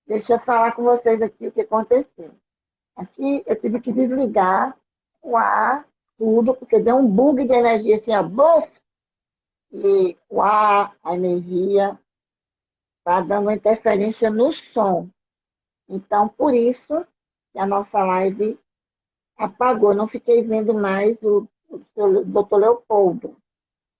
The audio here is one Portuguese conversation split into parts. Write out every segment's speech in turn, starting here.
Deixa eu falar com vocês aqui o que aconteceu. Aqui eu tive que desligar o ar, tudo, porque deu um bug de energia assim, ó, buf, e o ar, a energia, está dando uma interferência no som. Então, por isso que a nossa live apagou. Não fiquei vendo mais o seu doutor Leopoldo.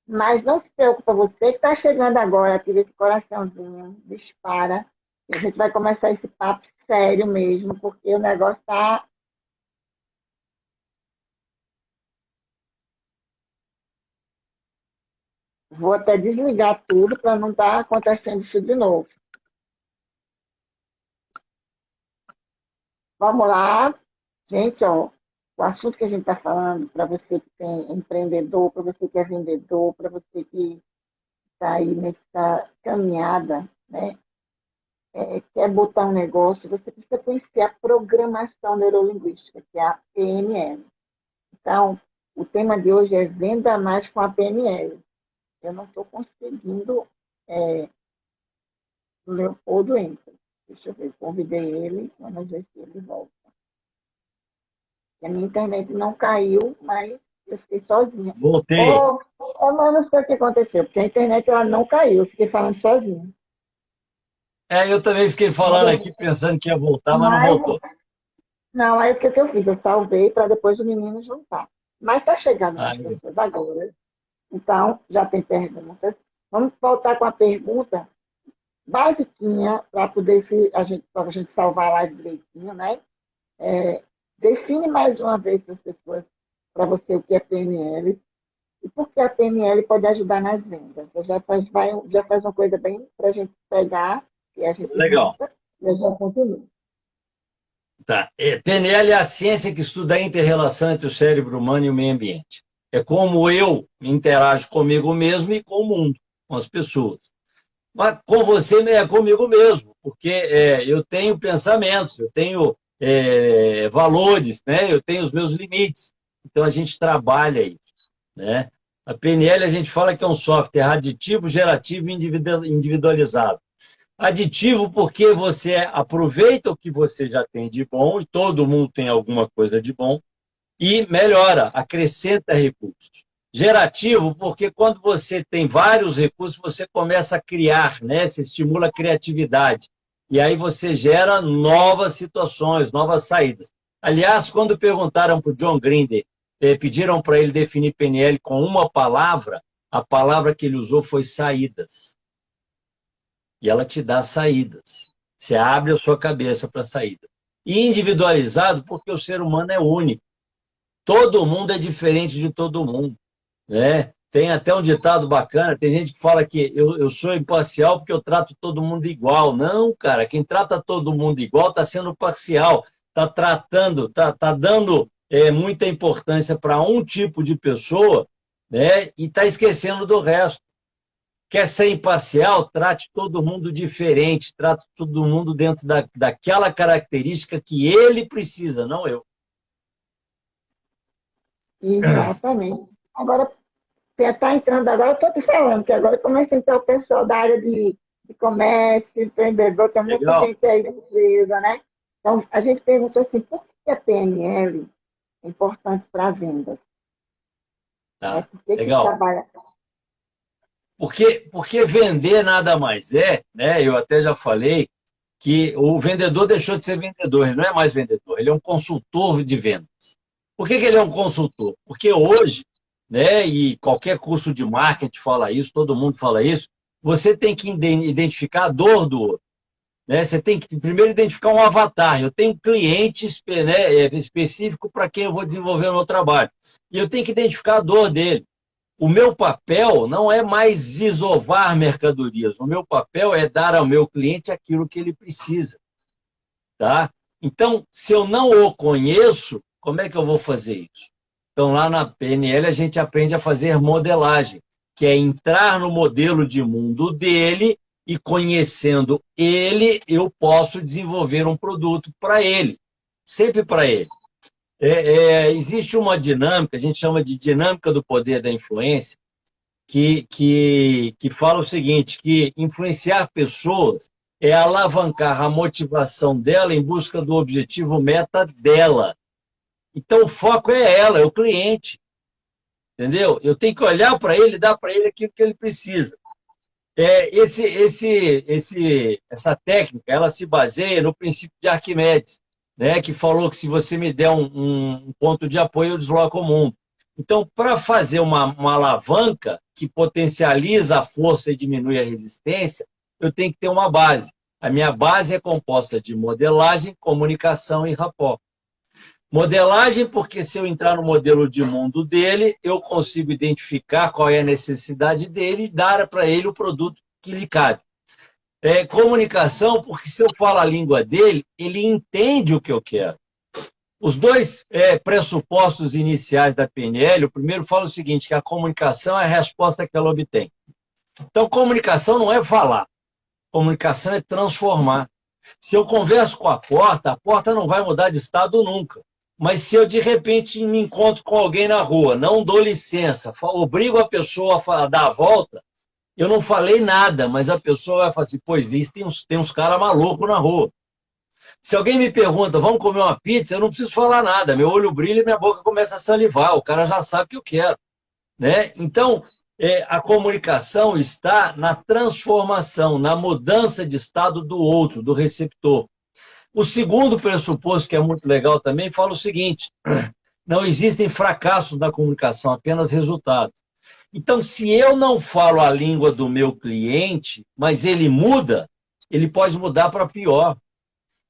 Mas não se preocupa, você que está chegando agora, ativa esse coraçãozinho, dispara. E a gente vai começar esse papo sério mesmo, porque o negócio está. Vou até desligar tudo para não estar acontecendo isso de novo. Vamos lá. Gente, ó, o assunto que a gente está falando, para você que tem empreendedor, para você que é vendedor, para você que está aí nessa caminhada, né? Quer botar um negócio, você precisa conhecer a programação neurolinguística, que é a PNL. Então, o tema de hoje é Venda Mais com a PNL. Eu não estou conseguindo, o Leopoldo entra. Deixa eu ver, convidei ele, vamos ver se ele volta. A minha internet não caiu, mas eu fiquei sozinha. Voltei. Mas não sei o que aconteceu, porque a internet ela não caiu, eu fiquei falando sozinha. Eu também fiquei falando aqui pensando que ia voltar, mas não Mas, voltou. não, aí o que eu fiz? Eu salvei para depois o menino juntar. Mas está chegando Ah, mais pessoas agora. Então, já tem perguntas. Vamos voltar com a pergunta basiquinha para poder pra gente salvar a live direitinho, né? Define mais uma vez para as pessoas, para você, o que é PNL e por que a PNL pode ajudar nas vendas. Você já faz uma coisa bem para a gente pegar e a gente legal. junta e a gente continua. Tá. PNL é a ciência que estuda a inter-relação entre o cérebro humano e o meio ambiente. É como eu interajo comigo mesmo e com o mundo, com as pessoas. Mas com você é comigo mesmo, porque eu tenho pensamentos, eu tenho valores, né? Eu tenho os meus limites. Então a gente trabalha isso, né? A PNL a gente fala que é um software aditivo, gerativo e individualizado. Aditivo porque você aproveita o que você já tem de bom, e todo mundo tem alguma coisa de bom, e melhora, acrescenta recursos. Gerativo, porque quando você tem vários recursos, você começa a criar, né? Você estimula a criatividade. E aí você gera novas situações, novas saídas. Aliás, quando perguntaram para o John Grinder, pediram para ele definir PNL com uma palavra, a palavra que ele usou foi saídas. E ela te dá saídas. Você abre a sua cabeça para saída. E individualizado, porque o ser humano é único. Todo mundo é diferente de todo mundo, né? Tem até um ditado bacana, tem gente que fala que eu sou imparcial porque eu trato todo mundo igual. Não, cara, quem trata todo mundo igual está sendo parcial, está tratando, tá dando muita importância para um tipo de pessoa, né? E está esquecendo do resto. Quer ser imparcial? Trate todo mundo diferente, trate todo mundo dentro daquela característica que ele precisa, não eu. Exatamente. Agora, você está entrando agora, eu estou te falando, que agora começa a entrar o pessoal da área de comércio, empreendedor, tem muita Legal? gente aí da empresa, né? Então, a gente perguntou assim, por que a PNL é importante para vendas? Né? Tá, Por que legal. trabalha? Porque vender nada mais é, né? Eu até já falei que o vendedor deixou de ser vendedor, ele não é mais vendedor, ele é um consultor de vendas. Por que ele é um consultor? Porque hoje, né, e qualquer curso de marketing fala isso, todo mundo fala isso, você tem que identificar a dor do outro. Né? Você tem que primeiro identificar um avatar. Eu tenho um cliente específico para quem eu vou desenvolver o meu trabalho. E eu tenho que identificar a dor dele. O meu papel não é mais desovar mercadorias. O meu papel é dar ao meu cliente aquilo que ele precisa. Tá? Então, se eu não o conheço, como é que eu vou fazer isso? Então, lá na PNL, a gente aprende a fazer modelagem, que é entrar no modelo de mundo dele e, conhecendo ele, eu posso desenvolver um produto para ele, sempre para ele. Existe uma dinâmica, a gente chama de dinâmica do poder da influência, que fala o seguinte, que influenciar pessoas é alavancar a motivação dela em busca do objetivo meta dela. Então, o foco é ela, é o cliente. Entendeu? Eu tenho que olhar para ele e dar para ele aquilo que ele precisa. Essa técnica, ela se baseia no princípio de Arquimedes, né, que falou que se você me der um ponto de apoio, eu desloco o mundo. Então, para fazer uma alavanca que potencializa a força e diminui a resistência, eu tenho que ter uma base. A minha base é composta de modelagem, comunicação e rapport. Modelagem, porque se eu entrar no modelo de mundo dele, eu consigo identificar qual é a necessidade dele e dar para ele o produto que lhe cabe. Comunicação, porque se eu falo a língua dele, ele entende o que eu quero. Os dois pressupostos iniciais da PNL, o primeiro fala o seguinte, que a comunicação é a resposta que ela obtém. Então, comunicação não é falar, comunicação é transformar. Se eu converso com a porta não vai mudar de estado nunca. Mas se eu, de repente, me encontro com alguém na rua, não dou licença, obrigo a pessoa a dar a volta, eu não falei nada, mas a pessoa vai falar assim, pois isso, tem uns caras malucos na rua. Se alguém me pergunta, vamos comer uma pizza, eu não preciso falar nada, meu olho brilha e minha boca começa a salivar, o cara já sabe o que eu quero. Né? Então, a comunicação está na transformação, na mudança de estado do outro, do receptor. O segundo pressuposto, que é muito legal também, fala o seguinte, não existem fracassos na comunicação, apenas resultados. Então, se eu não falo a língua do meu cliente, mas ele muda, ele pode mudar para pior.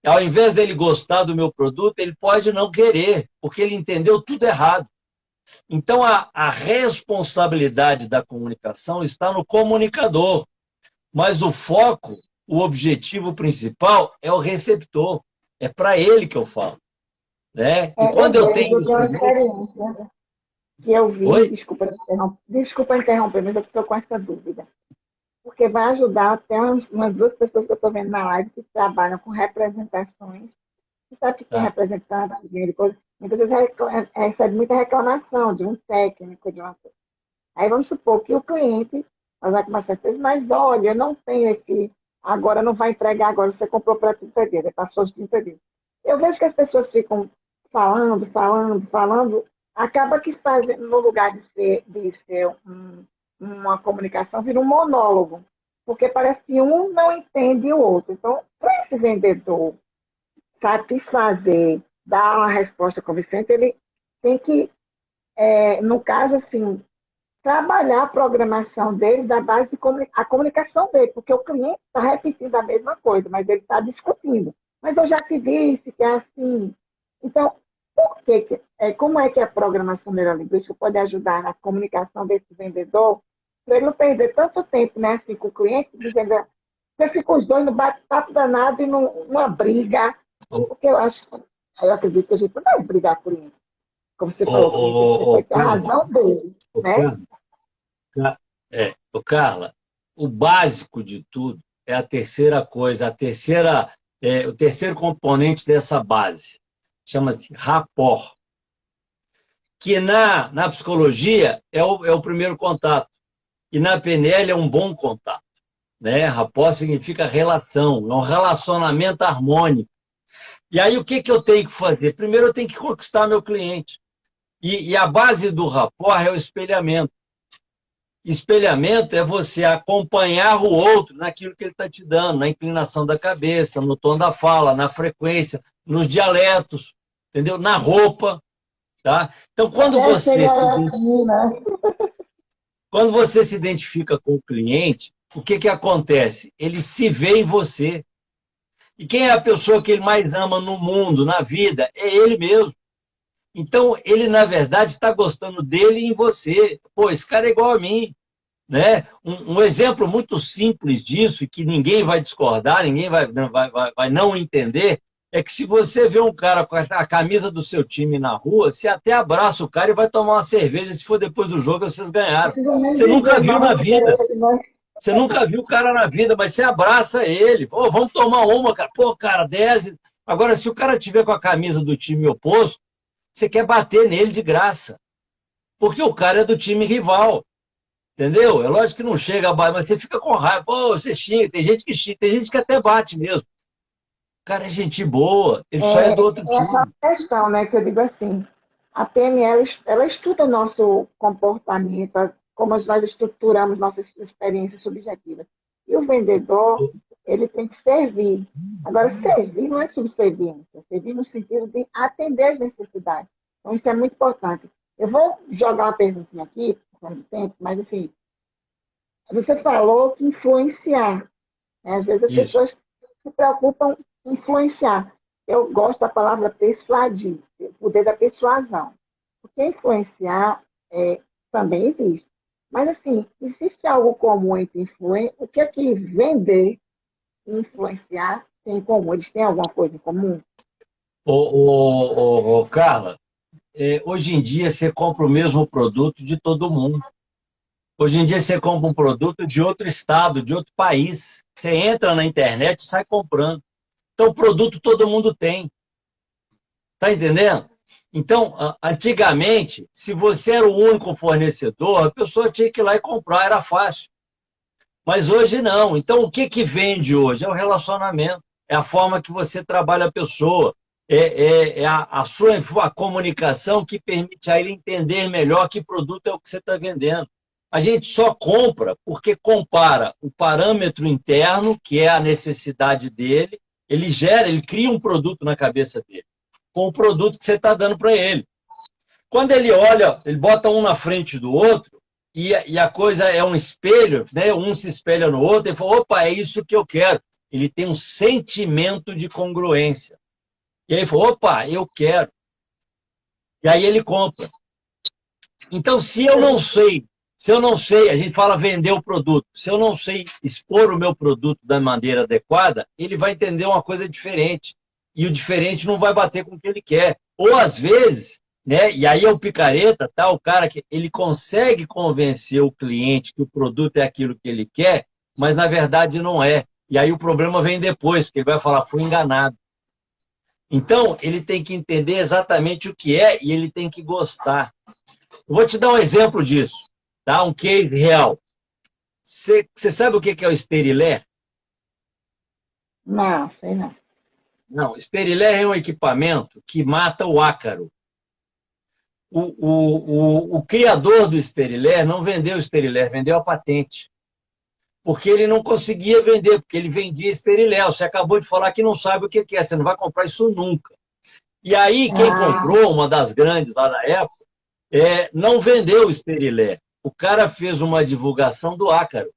Ao invés dele gostar do meu produto, ele pode não querer, porque ele entendeu tudo errado. Então, a responsabilidade da comunicação está no comunicador, mas o foco, o objetivo principal é o receptor. É para ele que eu falo. Né? E quando eu tenho isso... Que eu vi, Oi? desculpa interromper, mas eu estou com essa dúvida. Porque vai ajudar até umas duas pessoas que eu estou vendo na live que trabalham com representações. Você sabe que é representante, muitas vezes recebe muita reclamação de um técnico, de uma coisa. Aí vamos supor que o cliente vai com uma certeza, mas olha, eu não tenho esse, agora não vai entregar, agora você comprou para 30 dias, passou os 30 dias. Eu vejo que as pessoas ficam falando, acaba que fazem, no lugar de ser uma comunicação, vira um monólogo, porque parece que um não entende o outro. Então, para esse vendedor satisfazer, dar uma resposta convincente, ele tem que, no caso, assim, trabalhar a programação dele da base de a comunicação dele, porque o cliente está repetindo a mesma coisa, mas ele está discutindo. Mas eu já te disse que é assim. Então, como é que a programação neurolinguística pode ajudar na comunicação desse vendedor, para ele não perder tanto tempo, né, assim, com o cliente, dizendo, você fica os dois no bate-papo danado e numa briga, porque eu acredito que a gente não vai brigar com o cliente. Como você falou, tem que ter a razão dele, né? Carla, o básico de tudo é a terceira coisa, o terceiro componente dessa base. Chama-se rapport, que na psicologia é o primeiro contato, e na PNL é um bom contato. Né? Rapport significa relação, é um relacionamento harmônico. E aí o que eu tenho que fazer? Primeiro eu tenho que conquistar meu cliente. E a base do rapport é o espelhamento. Espelhamento é você acompanhar o outro naquilo que ele está te dando, na inclinação da cabeça, no tom da fala, na frequência, nos dialetos, entendeu? Na roupa. Tá? Então, quando você se identifica com o cliente, o que acontece? Ele se vê em você. E quem é a pessoa que ele mais ama no mundo, na vida? É ele mesmo. Então, ele, na verdade, está gostando dele em você. Pô, esse cara é igual a mim. Né? Um exemplo muito simples disso, e que ninguém vai discordar, ninguém vai não entender, é que se você vê um cara com a camisa do seu time na rua, você até abraça o cara e vai tomar uma cerveja, se for depois do jogo vocês ganharam. Você nunca viu na vida. Você nunca viu o cara na vida, mas você abraça ele. Pô, vamos tomar uma, cara. Pô, cara, 10. Agora, se o cara tiver com a camisa do time oposto, você quer bater nele de graça. Porque o cara é do time rival. Entendeu? É lógico que não chega a bater, mas você fica com raiva. Pô, você xinga, tem gente que xinga, tem gente que até bate mesmo. O cara é gente boa, ele só é do outro É essa time. questão, né, que eu digo assim, a PNL, ela estuda o nosso comportamento, como nós estruturamos nossas experiências subjetivas. E o vendedor, ele tem que servir. Agora, servir não é subserviência, servir no sentido de atender às necessidades. Então, isso é muito importante. Eu vou jogar uma perguntinha aqui, por causa do tempo, mas assim, você falou que influenciar, né? Às vezes as Isso. pessoas se preocupam em influenciar. Eu gosto da palavra persuadir, o poder da persuasão. Porque influenciar também existe. Mas, assim, existe algo comum entre influência? O que é que vender e influenciar tem em comum? Eles têm alguma coisa em comum? Carla, hoje em dia você compra o mesmo produto de todo mundo. Hoje em dia você compra um produto de outro estado, de outro país. Você entra na internet e sai comprando. Então, o produto todo mundo tem. Tá entendendo? Então, antigamente, se você era o único fornecedor, a pessoa tinha que ir lá e comprar, era fácil. Mas hoje não. Então, o que que vende hoje? É o relacionamento. É a forma que você trabalha a pessoa. É a sua a comunicação que permite a ele entender melhor que produto é o que você está vendendo. A gente só compra porque compara o parâmetro interno, que é a necessidade dele, ele gera, ele cria um produto na cabeça dele, com o produto que você está dando para ele. Quando ele olha, ele bota um na frente do outro, e a coisa é um espelho, né? Um se espelha no outro, e fala, opa, é isso que eu quero. Ele tem um sentimento de congruência. E aí ele falou, opa, eu quero. E aí ele compra. Então, se eu não sei, a gente fala vender o produto, se eu não sei expor o meu produto da maneira adequada, ele vai entender uma coisa diferente. E o diferente não vai bater com o que ele quer. Ou às vezes, né? E aí é o picareta, tá? O cara que ele consegue convencer o cliente que o produto é aquilo que ele quer, mas na verdade não é. E aí o problema vem depois, porque ele vai falar, fui enganado. Então, ele tem que entender exatamente o que é e ele tem que gostar. Eu vou te dar um exemplo disso, tá? Um case real. Você sabe o que é o Sterilé? Não, sei não. Não, Sterilé é um equipamento que mata o ácaro. O criador do Sterilé não vendeu o Sterilé, vendeu a patente. Porque ele não conseguia vender, porque ele vendia Sterilé. Você acabou de falar que não sabe o que é, você não vai comprar isso nunca. E aí, quem Ah, comprou, uma das grandes lá na época, não vendeu o Sterilé. O cara fez uma divulgação do ácaro.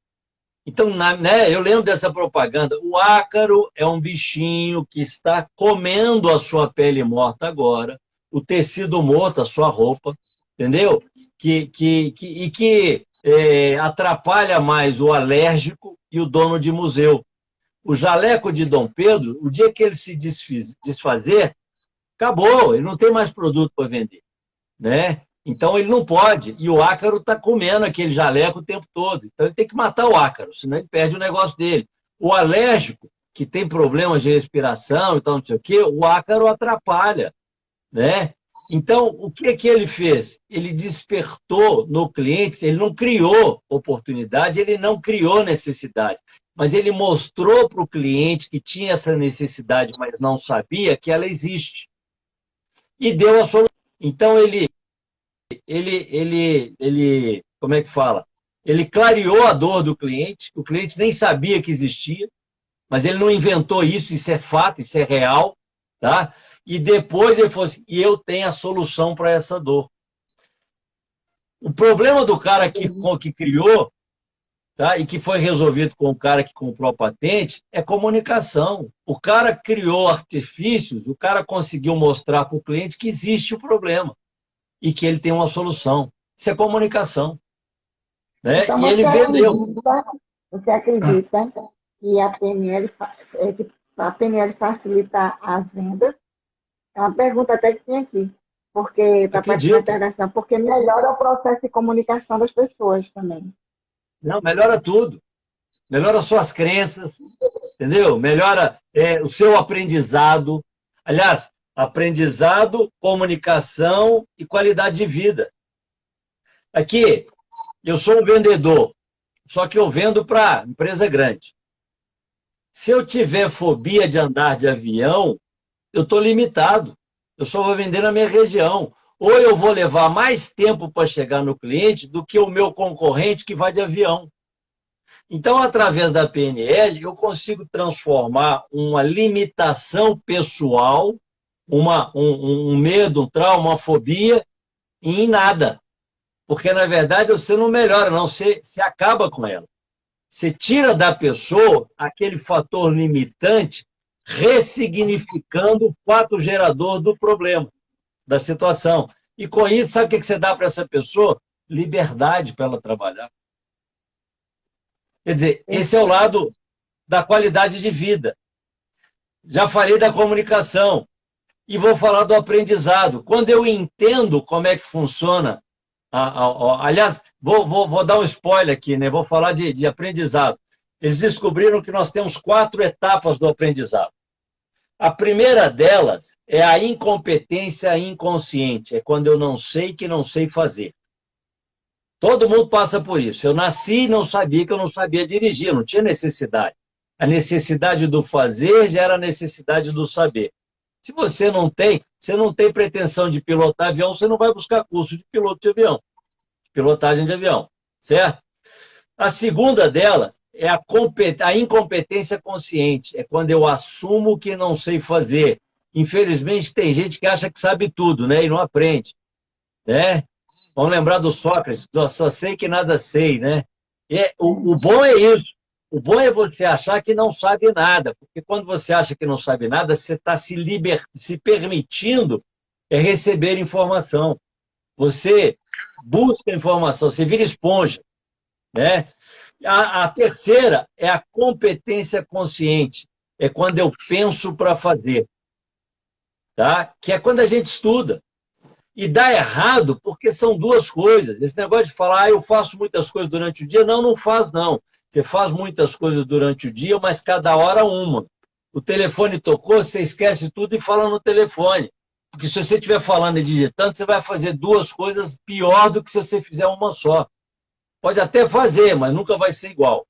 Então, né, eu lembro dessa propaganda. O ácaro é um bichinho que está comendo a sua pele morta agora, o tecido morto, a sua roupa, entendeu? Que atrapalha mais o alérgico e o dono de museu. O jaleco de Dom Pedro, o dia que ele se desfazer, acabou, ele não tem mais produto para vender, né? Então ele não pode. E o ácaro está comendo aquele jaleco o tempo todo. Então ele tem que matar o ácaro, senão ele perde o negócio dele. O alérgico, que tem problemas de respiração, então não sei o quê, o ácaro atrapalha, né? Então, o que que ele fez? Ele despertou no cliente, ele não criou oportunidade, ele não criou necessidade, mas ele mostrou para o cliente que tinha essa necessidade, mas não sabia que ela existe. E deu a solução. Então, como é que fala? Ele clareou a dor do cliente, o cliente nem sabia que existia, mas ele não inventou isso é fato, isso é real, tá? E depois ele falou assim, e eu tenho a solução para essa dor. O problema do cara que criou, tá? E que foi resolvido com o cara que comprou a patente, é comunicação. O cara criou artifícios, o cara conseguiu mostrar para o cliente que existe o problema e que ele tem uma solução. Isso é comunicação, né? então E ele vendeu. você acredita que que a PNL facilita as vendas? É uma pergunta até que tinha aqui, porque está aparecendo na Acredito. interação, porque melhora o processo de comunicação das pessoas também. Não, melhora tudo. Melhora suas crenças, entendeu? Melhora o seu aprendizado. Aliás, aprendizado, comunicação e qualidade de vida. Aqui, Eu sou um vendedor, só que eu vendo para empresa grande. Se eu tiver fobia de andar de avião, eu estou limitado. Eu só vou vender na minha região. Ou eu vou levar mais tempo para chegar no cliente do que o meu concorrente que vai de avião. Então, através da PNL, eu consigo transformar uma limitação pessoal, um medo, um trauma, uma fobia, em nada. Porque, na verdade, você não melhora, não, você acaba com ela. Você tira da pessoa aquele fator limitante, ressignificando o fato gerador do problema, da situação. E com isso, sabe o que você dá para essa pessoa? Liberdade para ela trabalhar. Quer dizer, esse é o lado da qualidade de vida. Já falei da comunicação e vou falar do aprendizado. Quando eu entendo como é que funciona, aliás, vou dar um spoiler aqui, né? Vou falar de aprendizado. Eles descobriram que nós temos 4 etapas do aprendizado. A primeira delas é a incompetência inconsciente, é quando eu não sei que não sei fazer. Todo mundo passa por isso. Eu nasci e não sabia que eu não sabia dirigir, não tinha necessidade. A necessidade do fazer gera a necessidade do saber. Se você não tem pretensão de pilotar avião, você não vai buscar curso de piloto de avião, de pilotagem de avião, certo? A segunda delas é a incompetência consciente, é quando eu assumo que não sei fazer. Infelizmente, tem gente que acha que sabe tudo, né, e não aprende, né? Vamos lembrar do Sócrates, só sei que nada sei, né? O bom é isso. O bom é você achar que não sabe nada, porque quando você acha que não sabe nada, você está se permitindo receber informação. Você busca informação, você vira esponja, né? A terceira é a competência consciente, é quando eu penso para fazer, tá? Que é quando a gente estuda. E dá errado porque são duas coisas. Esse negócio de falar, eu faço muitas coisas durante o dia, não faz, não. Você faz muitas coisas durante o dia, mas cada hora uma. O telefone tocou, você esquece tudo e fala no telefone. Porque se você estiver falando e digitando, você vai fazer duas coisas pior do que se você fizer uma só. Pode até fazer, mas nunca vai ser igual.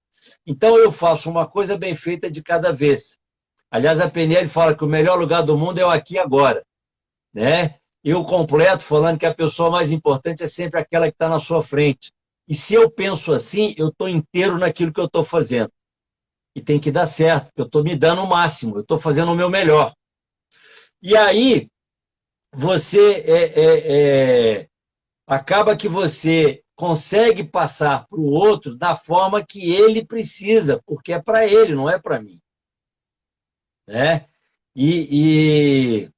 Então eu faço uma coisa bem feita de cada vez. Aliás, a PNL fala que o melhor lugar do mundo é o aqui e agora, né? E o completo falando que a pessoa mais importante é sempre aquela que está na sua frente. E se eu penso assim, eu estou inteiro naquilo que eu estou fazendo. E tem que dar certo, porque eu estou me dando o máximo, eu estou fazendo o meu melhor. E aí, você acaba que você consegue passar para o outro da forma que ele precisa, porque é para ele, não é para mim. Né? E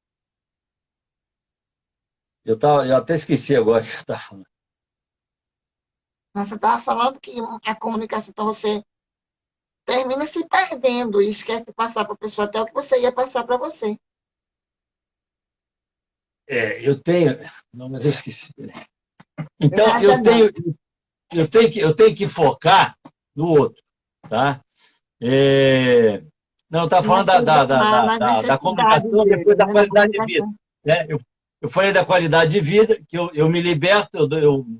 eu até esqueci agora o que eu estava falando. Você estava falando que a comunicação, então você termina se perdendo e esquece de passar para a pessoa até o que você ia passar para você. Eu tenho. Não, mas eu esqueci. Então, eu tenho que focar no outro. Tá? Não, eu estava falando da comunicação depois da qualidade de vida. Né? Eu falei da qualidade de vida, que eu me liberto,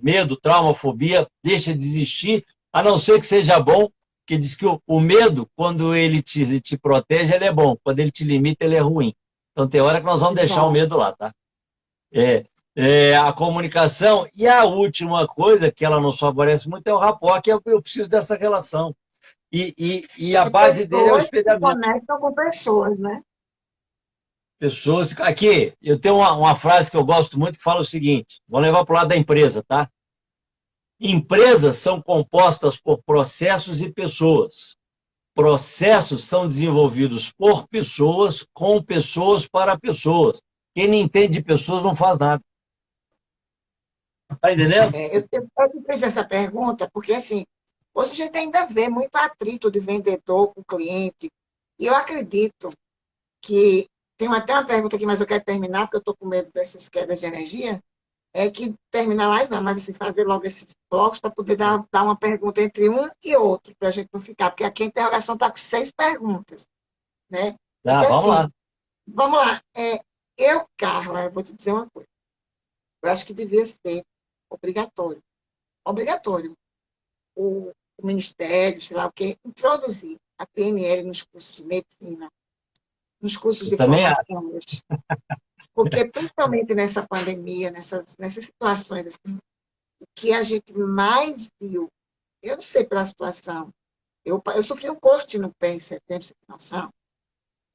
medo, trauma, fobia, deixa de existir, a não ser que seja bom, que diz que o medo, quando ele te protege, ele é bom, quando ele te limita, ele é ruim. Então tem hora que nós vamos deixar o medo lá, tá? A comunicação, e a última coisa, que ela nos favorece muito, é o rapport, que eu preciso dessa relação. E a base dele é o espelhamento. Conectam com pessoas, né? Pessoas. Aqui, eu tenho uma frase que eu gosto muito que fala o seguinte: vou levar para o lado da empresa, tá? Empresas são compostas por processos e pessoas. Processos são desenvolvidos por pessoas, com pessoas, para pessoas. Quem não entende de pessoas não faz nada. Está entendendo? Eu fiz essa pergunta porque, assim, hoje a gente ainda vê muito atrito de vendedor com cliente. E eu acredito que tem até uma pergunta aqui, mas eu quero terminar, porque eu estou com medo dessas quedas de energia. É que termina a live, não, mas assim, fazer logo esses blocos para poder dar uma pergunta entre um e outro, para a gente não ficar, porque aqui a interrogação está com 6 perguntas. Né? Tá, porque, vamos assim, lá. Vamos lá. Carla, eu vou te dizer uma coisa. Eu acho que devia ser obrigatório. Obrigatório. o Ministério, sei lá o quê, introduzir a PNL nos cursos de medicina, nos cursos Eu de também acho. formação, porque principalmente nessa pandemia, nessas situações, assim, o que a gente mais viu, eu não sei pela situação, eu sofri um corte no pé em setembro, você tem noção?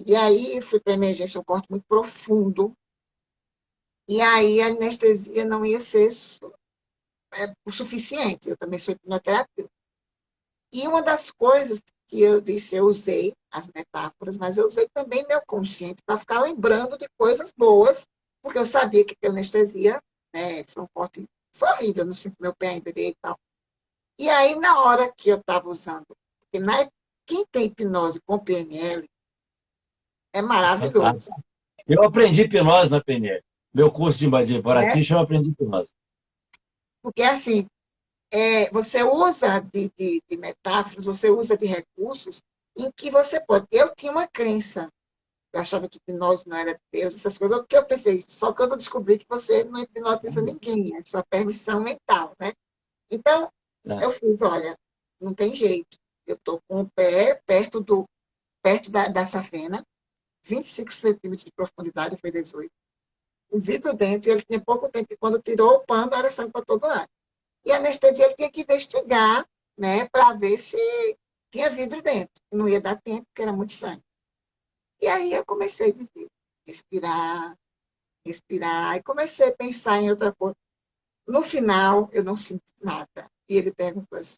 E aí fui para emergência, um corte muito profundo, e aí a anestesia não ia ser o suficiente, eu também sou hipnoterapeuta. E uma das coisas que eu disse, eu usei as metáforas, mas eu usei também meu consciente para ficar lembrando de coisas boas, porque eu sabia que a anestesia, né, foi um corte, foi horrível, não sinto meu pé ainda direito e tal. E aí, na hora que eu estava usando, porque quem tem hipnose com PNL é É maravilhoso, fantástico. Eu aprendi hipnose na PNL. Meu curso de né? Practitioner, eu aprendi hipnose. Porque, assim, você usa de metáforas, você usa de recursos em que você pode. Eu tinha uma crença, eu achava que hipnose não era Deus, essas coisas, porque eu pensei, só quando eu descobri que você não hipnotiza ninguém, é sua permissão mental, né? Então, Né? eu fiz, olha, não tem jeito. Eu estou com o pé perto da safena, 25 centímetros de profundidade, foi 18. O vidro dentro, ele tinha pouco tempo, e quando tirou o pano, era sangue para todo lado. E a anestesia ele tinha que investigar, né, para ver se tinha vidro dentro. E não ia dar tempo, porque era muito sangue. E aí eu comecei a dizer, respirar, respirar, e comecei a pensar em outra coisa. No final, eu não senti nada. E ele perguntou assim,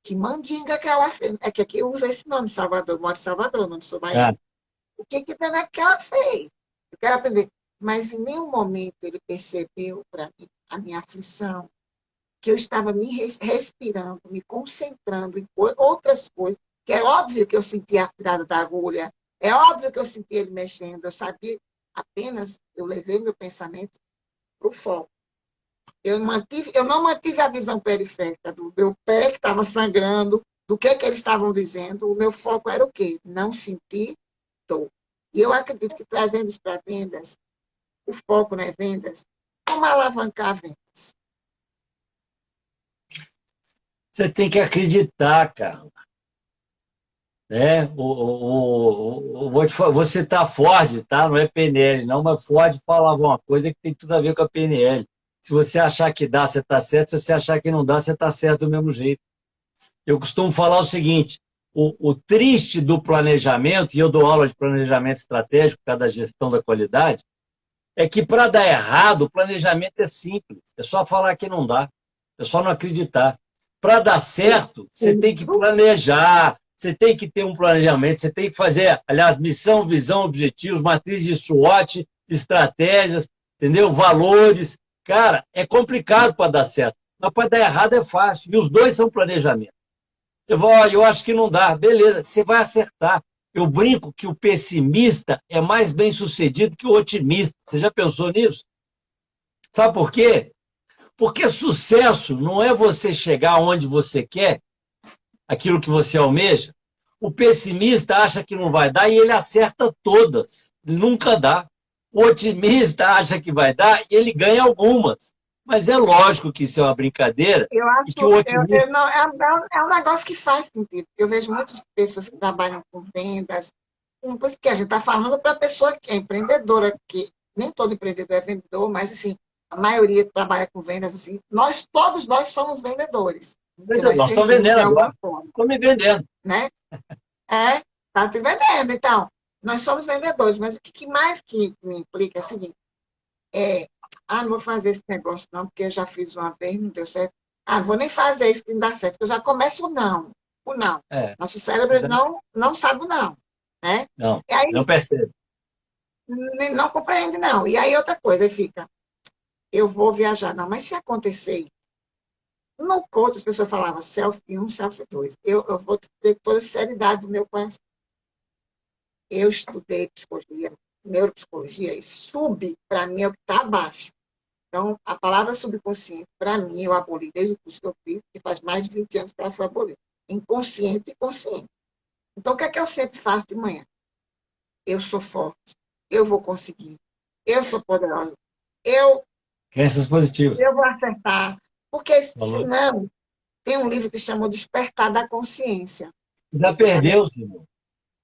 que mandinga que ela fez? É que aqui usa esse nome, Salvador, eu moro em Salvador, não sou Ah, baiana. O que que danado que ela fez? Eu quero aprender. Mas em nenhum momento ele percebeu para mim a minha aflição, que eu estava me respirando, me concentrando em outras coisas, que é óbvio que eu sentia a tirada da agulha, é óbvio que eu sentia ele mexendo, eu sabia, apenas eu levei meu pensamento para o foco. Eu não mantive a visão periférica do meu pé que estava sangrando, do que eles estavam dizendo, o meu foco era o quê? Não sentir dor. E eu acredito que trazendo isso para vendas, o foco nas vendas, como alavancar vendas. você tem que acreditar, cara. Né? Vou citar Ford, tá? Não é PNL, não, mas Ford falava uma coisa que tem tudo a ver com a PNL. Se você achar que dá, você está certo. Se você achar que não dá, você está certo do mesmo jeito. Eu costumo falar o seguinte: o triste do planejamento, e eu dou aula de planejamento estratégico por causa da gestão da qualidade, é que para dar errado, o planejamento é simples. É só falar que não dá. É só não acreditar. Para dar certo, você tem que planejar, você tem que ter um planejamento, você tem que fazer, aliás, missão, visão, objetivos, matriz de SWOT, estratégias, entendeu? Valores. Cara, é complicado para dar certo, mas para dar errado é fácil. E os dois são planejamento. Eu vou, eu acho que não dá. Beleza, você vai acertar. Eu brinco que o pessimista é mais bem sucedido que o otimista. Você já pensou nisso? Sabe por quê? Porque sucesso não é você chegar onde você quer, aquilo que você almeja. O pessimista acha que não vai dar e ele acerta todas. Nunca dá. O otimista acha que vai dar e ele ganha algumas. Mas é lógico que isso é uma brincadeira Eu e acho, que o otimista. não, é um negócio que faz sentido. Eu vejo muitas pessoas que trabalham com vendas, porque a gente está falando para a pessoa que é empreendedora, que nem todo empreendedor é vendedor, mas assim, a maioria trabalha com vendas, assim, todos nós somos vendedores. Você nós Nós estamos servimos vendendo de agora. alguma forma, Estou me vendendo. né? Tá te vendendo. Então, nós somos vendedores, mas o que mais que me implica é o seguinte, é, não vou fazer esse negócio não, porque eu já fiz uma vez, não deu certo. Não vou nem fazer isso que não dá certo, eu já começo o não. É, Nosso cérebro não sabe o não, né? não, E aí não percebe. não compreende não. E aí outra coisa, aí fica, eu vou viajar, não, mas se acontecer, no coach as pessoas falavam selfie 1, selfie 2. Eu vou ter toda a seriedade do meu coração. Eu estudei psicologia, neuropsicologia, e sub, para mim, é o que está abaixo. Então, a palavra subconsciente, para mim, eu aboli desde o curso que eu fiz, que faz mais de 20 anos que ela foi abolida. Inconsciente e consciente. Então, o que é que eu sempre faço de manhã? Eu sou forte, eu vou conseguir, eu sou poderosa, eu, Crenças positivas. eu vou acertar. Porque Falou. senão, tem um livro que chama O Despertar da Consciência. Já perdeu, senhor.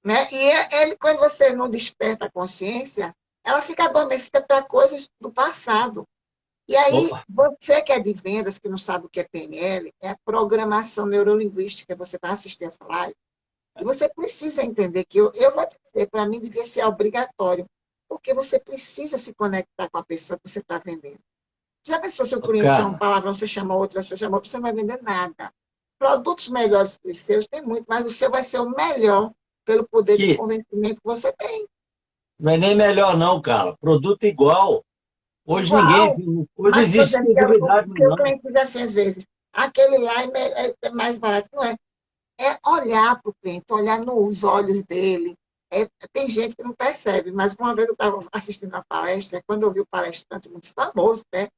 Né? E ele, quando você não desperta a consciência, ela fica adormecida para coisas do passado. E aí, Opa. você que é de vendas, que não sabe o que é PNL, é a programação neurolinguística, você vai assistir essa live, e você precisa entender que, eu vou te dizer, para mim devia ser obrigatório, porque você precisa se conectar com a pessoa que você está vendendo. Já pensou se o Ô, cliente chama um Carla, palavrão, você chama outra, você chama outra, você não vai vender nada. Produtos melhores que os seus tem muito, mas o seu vai ser o melhor pelo poder de que convencimento que você tem. não é nem melhor não, Carla. Produto igual. Hoje ninguém, Igual, hoje não mas estou existe dizendo que credibilidade, o não. cliente diz assim, às vezes, aquele lá é mais barato. Não é. É olhar para o cliente, olhar nos olhos dele. Tem gente que não percebe, mas uma vez eu estava assistindo uma palestra, quando eu vi o palestrante muito famoso, né?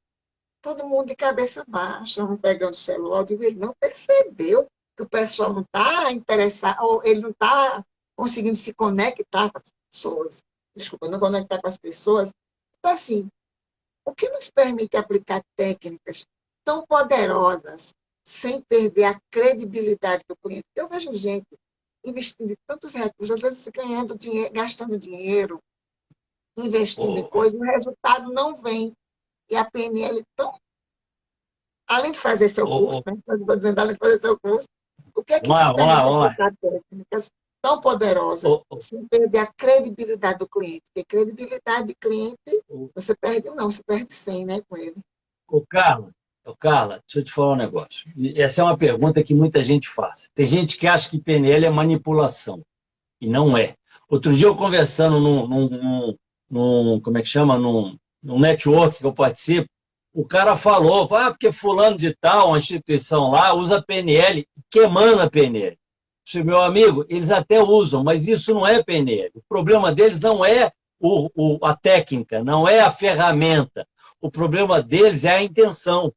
Todo mundo de cabeça baixa, um pegando o celular, eu digo, ele não percebeu que o pessoal não está interessado, ou ele não está conseguindo se conectar com as pessoas. Desculpa, não conectar com as pessoas. Então, assim, o que nos permite aplicar técnicas tão poderosas sem perder a credibilidade do cliente? Eu vejo gente investindo tantos recursos, às vezes ganhando dinheiro, gastando dinheiro, investindo em Ô, coisas, o resultado não vem. E a PNL, tão, além de fazer seu ô, curso, ô, né? Estou dizendo, além de fazer seu curso, o que é que vamos lá, nos vamos lá, permite vamos lá. aplicar técnicas tão poderosas Ô, ô, sem perder a credibilidade do cliente? Porque credibilidade de cliente, ô, você perde um não, você perde 100, né, com ele. Carla, deixa eu te falar um negócio. Essa é uma pergunta que muita gente faz. Tem gente que acha que PNL é manipulação, e não é. Outro dia eu conversando como é que chama? Num network que eu participo, o cara falou, porque fulano de tal, uma instituição lá, usa PNL, queimando a PNL. Meu amigo, eles até usam, mas isso não é PNL. O problema deles não é a técnica, não é a ferramenta. O problema deles é a intenção.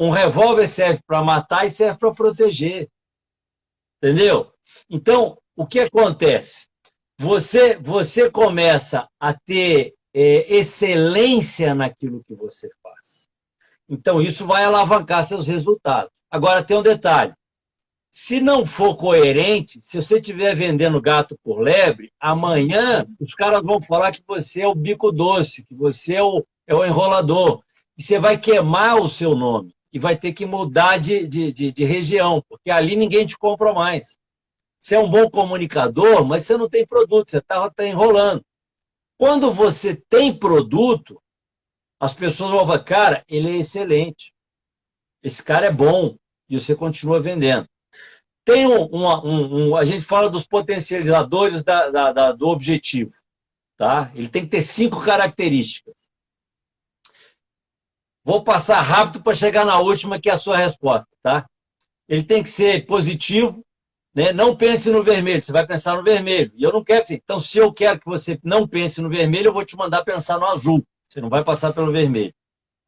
Um revólver serve para matar e serve para proteger. Entendeu? Então, o que acontece? Você começa a ter excelência naquilo que você faz. Então, isso vai alavancar seus resultados. Agora, tem um detalhe. Se não for coerente, se você estiver vendendo gato por lebre, amanhã os caras vão falar que você é o bico doce, que você é o enrolador. E você vai queimar o seu nome. E vai ter que mudar de região, porque ali ninguém te compra mais. Você é um bom comunicador, mas você não tem produto, você está enrolando. Quando você tem produto, as pessoas vão falar, cara, ele é excelente. Esse cara é bom. E você continua vendendo. Tem a gente fala dos potencializadores do objetivo. Tá? Ele tem que ter 5 características. Vou passar rápido para chegar na última, que é a sua resposta. Tá? Ele tem que ser positivo, né? Não pense no vermelho, você vai pensar no vermelho. E eu não quero. Então, se eu quero que você não pense no vermelho, eu vou te mandar pensar no azul. Você não vai passar pelo vermelho.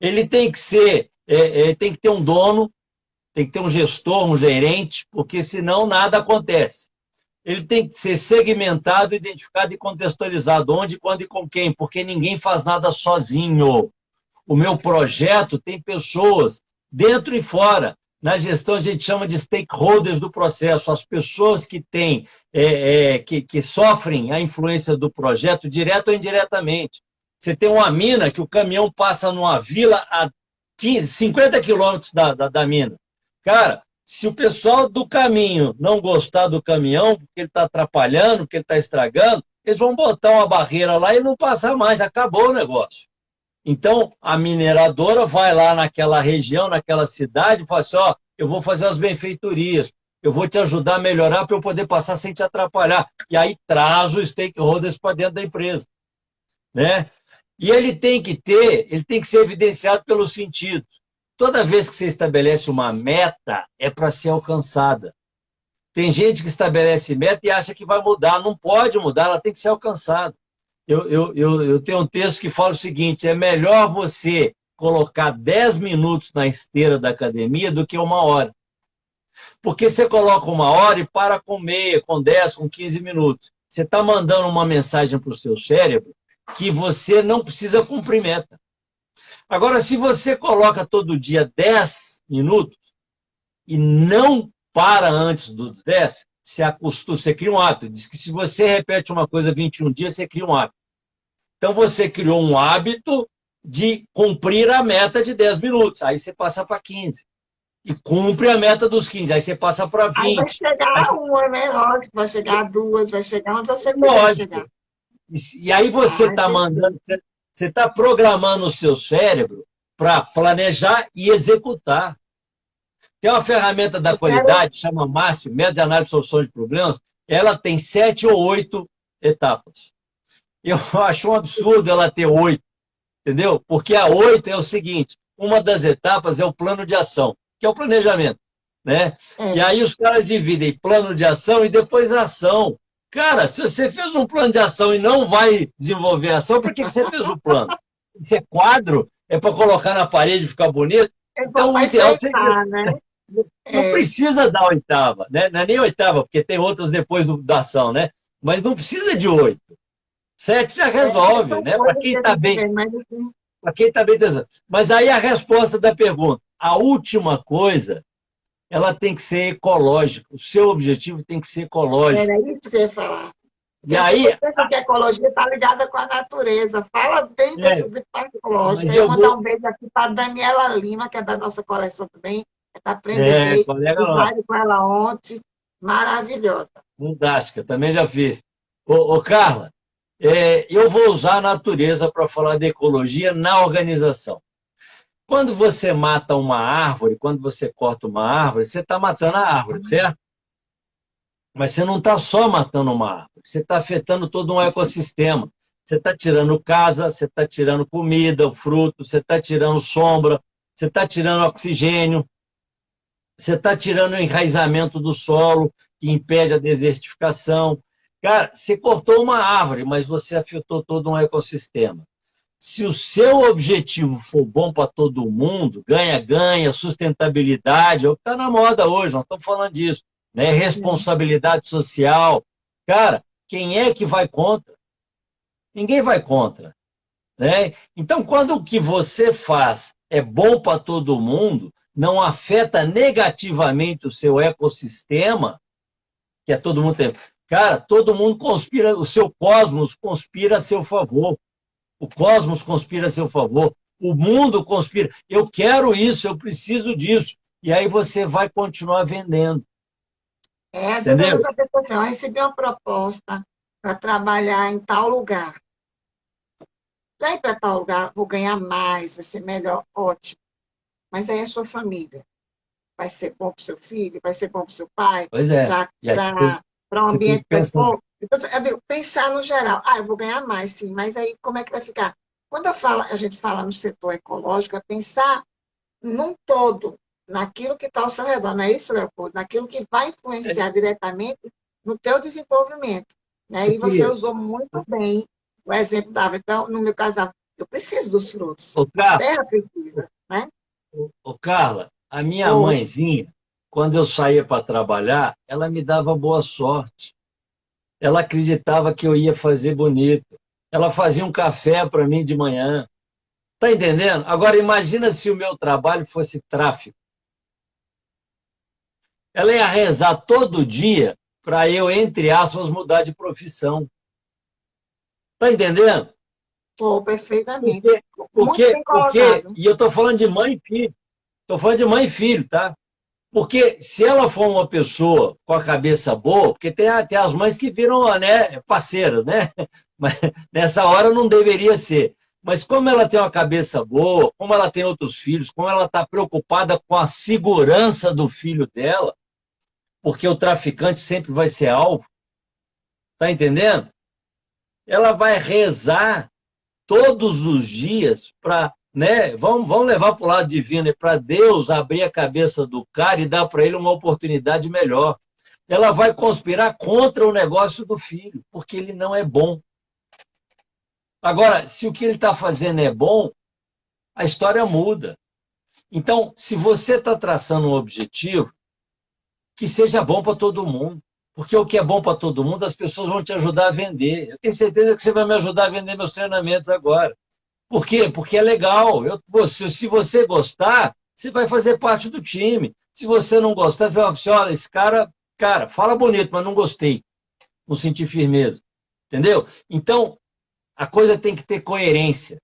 Ele tem que ser, tem que ter um dono, tem que ter um gestor, um gerente, porque senão nada acontece. Ele tem que ser segmentado, identificado e contextualizado. Onde, quando e com quem, porque ninguém faz nada sozinho. O meu projeto tem pessoas dentro e fora. Na gestão, a gente chama de stakeholders do processo, as pessoas que têm, que sofrem a influência do projeto, direto ou indiretamente. Você tem uma mina que o caminhão passa numa vila a 50 quilômetros da mina. Cara, se o pessoal do caminho não gostar do caminhão, porque ele está atrapalhando, porque ele está estragando, eles vão botar uma barreira lá e não passar mais, acabou o negócio. Então, a mineradora vai lá naquela região, naquela cidade, e fala assim, eu vou fazer as benfeitorias, eu vou te ajudar a melhorar para eu poder passar sem te atrapalhar. E aí traz os stakeholders para dentro da empresa. Né? E ele tem que ser evidenciado pelos sentidos. Toda vez que você estabelece uma meta, é para ser alcançada. Tem gente que estabelece meta e acha que vai mudar. Não pode mudar, ela tem que ser alcançada. Eu tenho um texto que fala o seguinte, é melhor você colocar 10 minutos na esteira da academia do que 1 hora. Porque você coloca 1 hora e para com meia, com 10, com 15 minutos. Você está mandando uma mensagem para o seu cérebro que você não precisa cumprir meta. Agora, se você coloca todo dia 10 minutos, e não para antes dos 10, se acostuma, você cria um hábito. Diz que se você repete uma coisa 21 dias, você cria um hábito. Então, você criou um hábito de cumprir a meta de 10 minutos. Aí você passa para 15. E cumpre a meta dos 15. Aí você passa para Aí vai 20. chegar Aí a uma, né? Lógico, vai chegar a duas, vai chegar onde você quiser lógico. chegar. E aí você está mandando, você está programando o seu cérebro para planejar e executar. Tem uma ferramenta da qualidade, chama MASP, Método de Análise e Solução de Problemas, ela tem 7 ou 8 etapas. Eu acho um absurdo ela ter 8, entendeu? Porque a 8 é o seguinte, uma das etapas é o plano de ação, que é o planejamento, né? E aí os caras dividem plano de ação e depois ação. Cara, se você fez um plano de ação e não vai desenvolver ação, por que você fez o plano? Isso é quadro? É para colocar na parede e ficar bonito? Então, o ideal seria... né? Não precisa da oitava, né? Não é nem oitava, porque tem outras depois da ação, né? Mas não precisa de 8. 7 já resolve, né? Para quem está bem. Para quem está bem. Mas aí a resposta da pergunta. A última coisa, ela tem que ser ecológica. O seu objetivo tem que ser ecológico. Era isso que eu ia falar. E aí... que a ecologia está ligada com a natureza. Fala bem dessa parte ecológica. Eu vou mandar um beijo aqui para a Daniela Lima, que é da nossa coleção também. Está aprendendo com ela ontem. Maravilhosa. Fantástica, também já fiz. Ô Carla, eu vou usar a natureza para falar de ecologia na organização. Quando você mata uma árvore, quando você corta uma árvore, você está matando a árvore, certo? Mas você não está só matando uma árvore, você está afetando todo um ecossistema. Você está tirando casa, você está tirando comida, o fruto, você está tirando sombra, você está tirando oxigênio, você está tirando o enraizamento do solo, que impede a desertificação. Cara, você cortou uma árvore, mas você afetou todo um ecossistema. Se o seu objetivo for bom para todo mundo, ganha-ganha, sustentabilidade, é o que está na moda hoje, nós estamos falando disso, né? Responsabilidade social. Cara, quem é que vai contra? Ninguém vai contra, né? Então, quando o que você faz é bom para todo mundo, não afeta negativamente o seu ecossistema, que é todo mundo tem. Cara, todo mundo conspira, o seu cosmos conspira a seu favor. O cosmos conspira a seu favor. O mundo conspira. Eu quero isso, eu preciso disso. E aí você vai continuar vendendo. Às vezes a pessoa assim, eu recebi uma proposta para trabalhar em tal lugar. Para ir para tal lugar, vou ganhar mais, vai ser melhor, ótimo. Mas aí a sua família vai ser bom para o seu filho, vai ser bom para o seu pai, pois é. para um ambiente bom. Então, eu digo, pensar no geral. Eu vou ganhar mais, sim, mas aí como é que vai ficar? Quando a gente fala no setor ecológico, é pensar num todo, naquilo que está ao seu redor, não é isso, Leopoldo? Naquilo que vai influenciar diretamente no teu desenvolvimento. Né? E você usou muito bem o exemplo da árvore. Então, no meu caso, eu preciso dos frutos. A terra precisa, né? Carla, a minha mãezinha, quando eu saía para trabalhar, ela me dava boa sorte. Ela acreditava que eu ia fazer bonito. Ela fazia um café para mim de manhã. Está entendendo? Agora, imagina se o meu trabalho fosse tráfico. Ela ia rezar todo dia para eu, entre aspas, mudar de profissão. Está entendendo? Estou perfeitamente. Porque, e eu estou falando de mãe e filho. Estou falando de mãe e filho, tá? Porque se ela for uma pessoa com a cabeça boa, porque tem as mães que viram, né, parceiras, né? Mas nessa hora não deveria ser. Mas como ela tem uma cabeça boa, como ela tem outros filhos, como ela está preocupada com a segurança do filho dela, porque o traficante sempre vai ser alvo, tá entendendo? Ela vai rezar todos os dias para, né, vamos levar para o lado divino, para Deus abrir a cabeça do cara e dar para ele uma oportunidade melhor. Ela vai conspirar contra o negócio do filho, porque ele não é bom. Agora, se o que ele está fazendo é bom, a história muda. Então, se você está traçando um objetivo, que seja bom para todo mundo. Porque o que é bom para todo mundo, as pessoas vão te ajudar a vender. Eu tenho certeza que você vai me ajudar a vender meus treinamentos agora. Por quê? Porque é legal. Se você gostar, você vai fazer parte do time. Se você não gostar, você vai falar assim, olha, esse cara, fala bonito, mas não gostei. Não senti firmeza. Entendeu? Então, a coisa tem que ter coerência.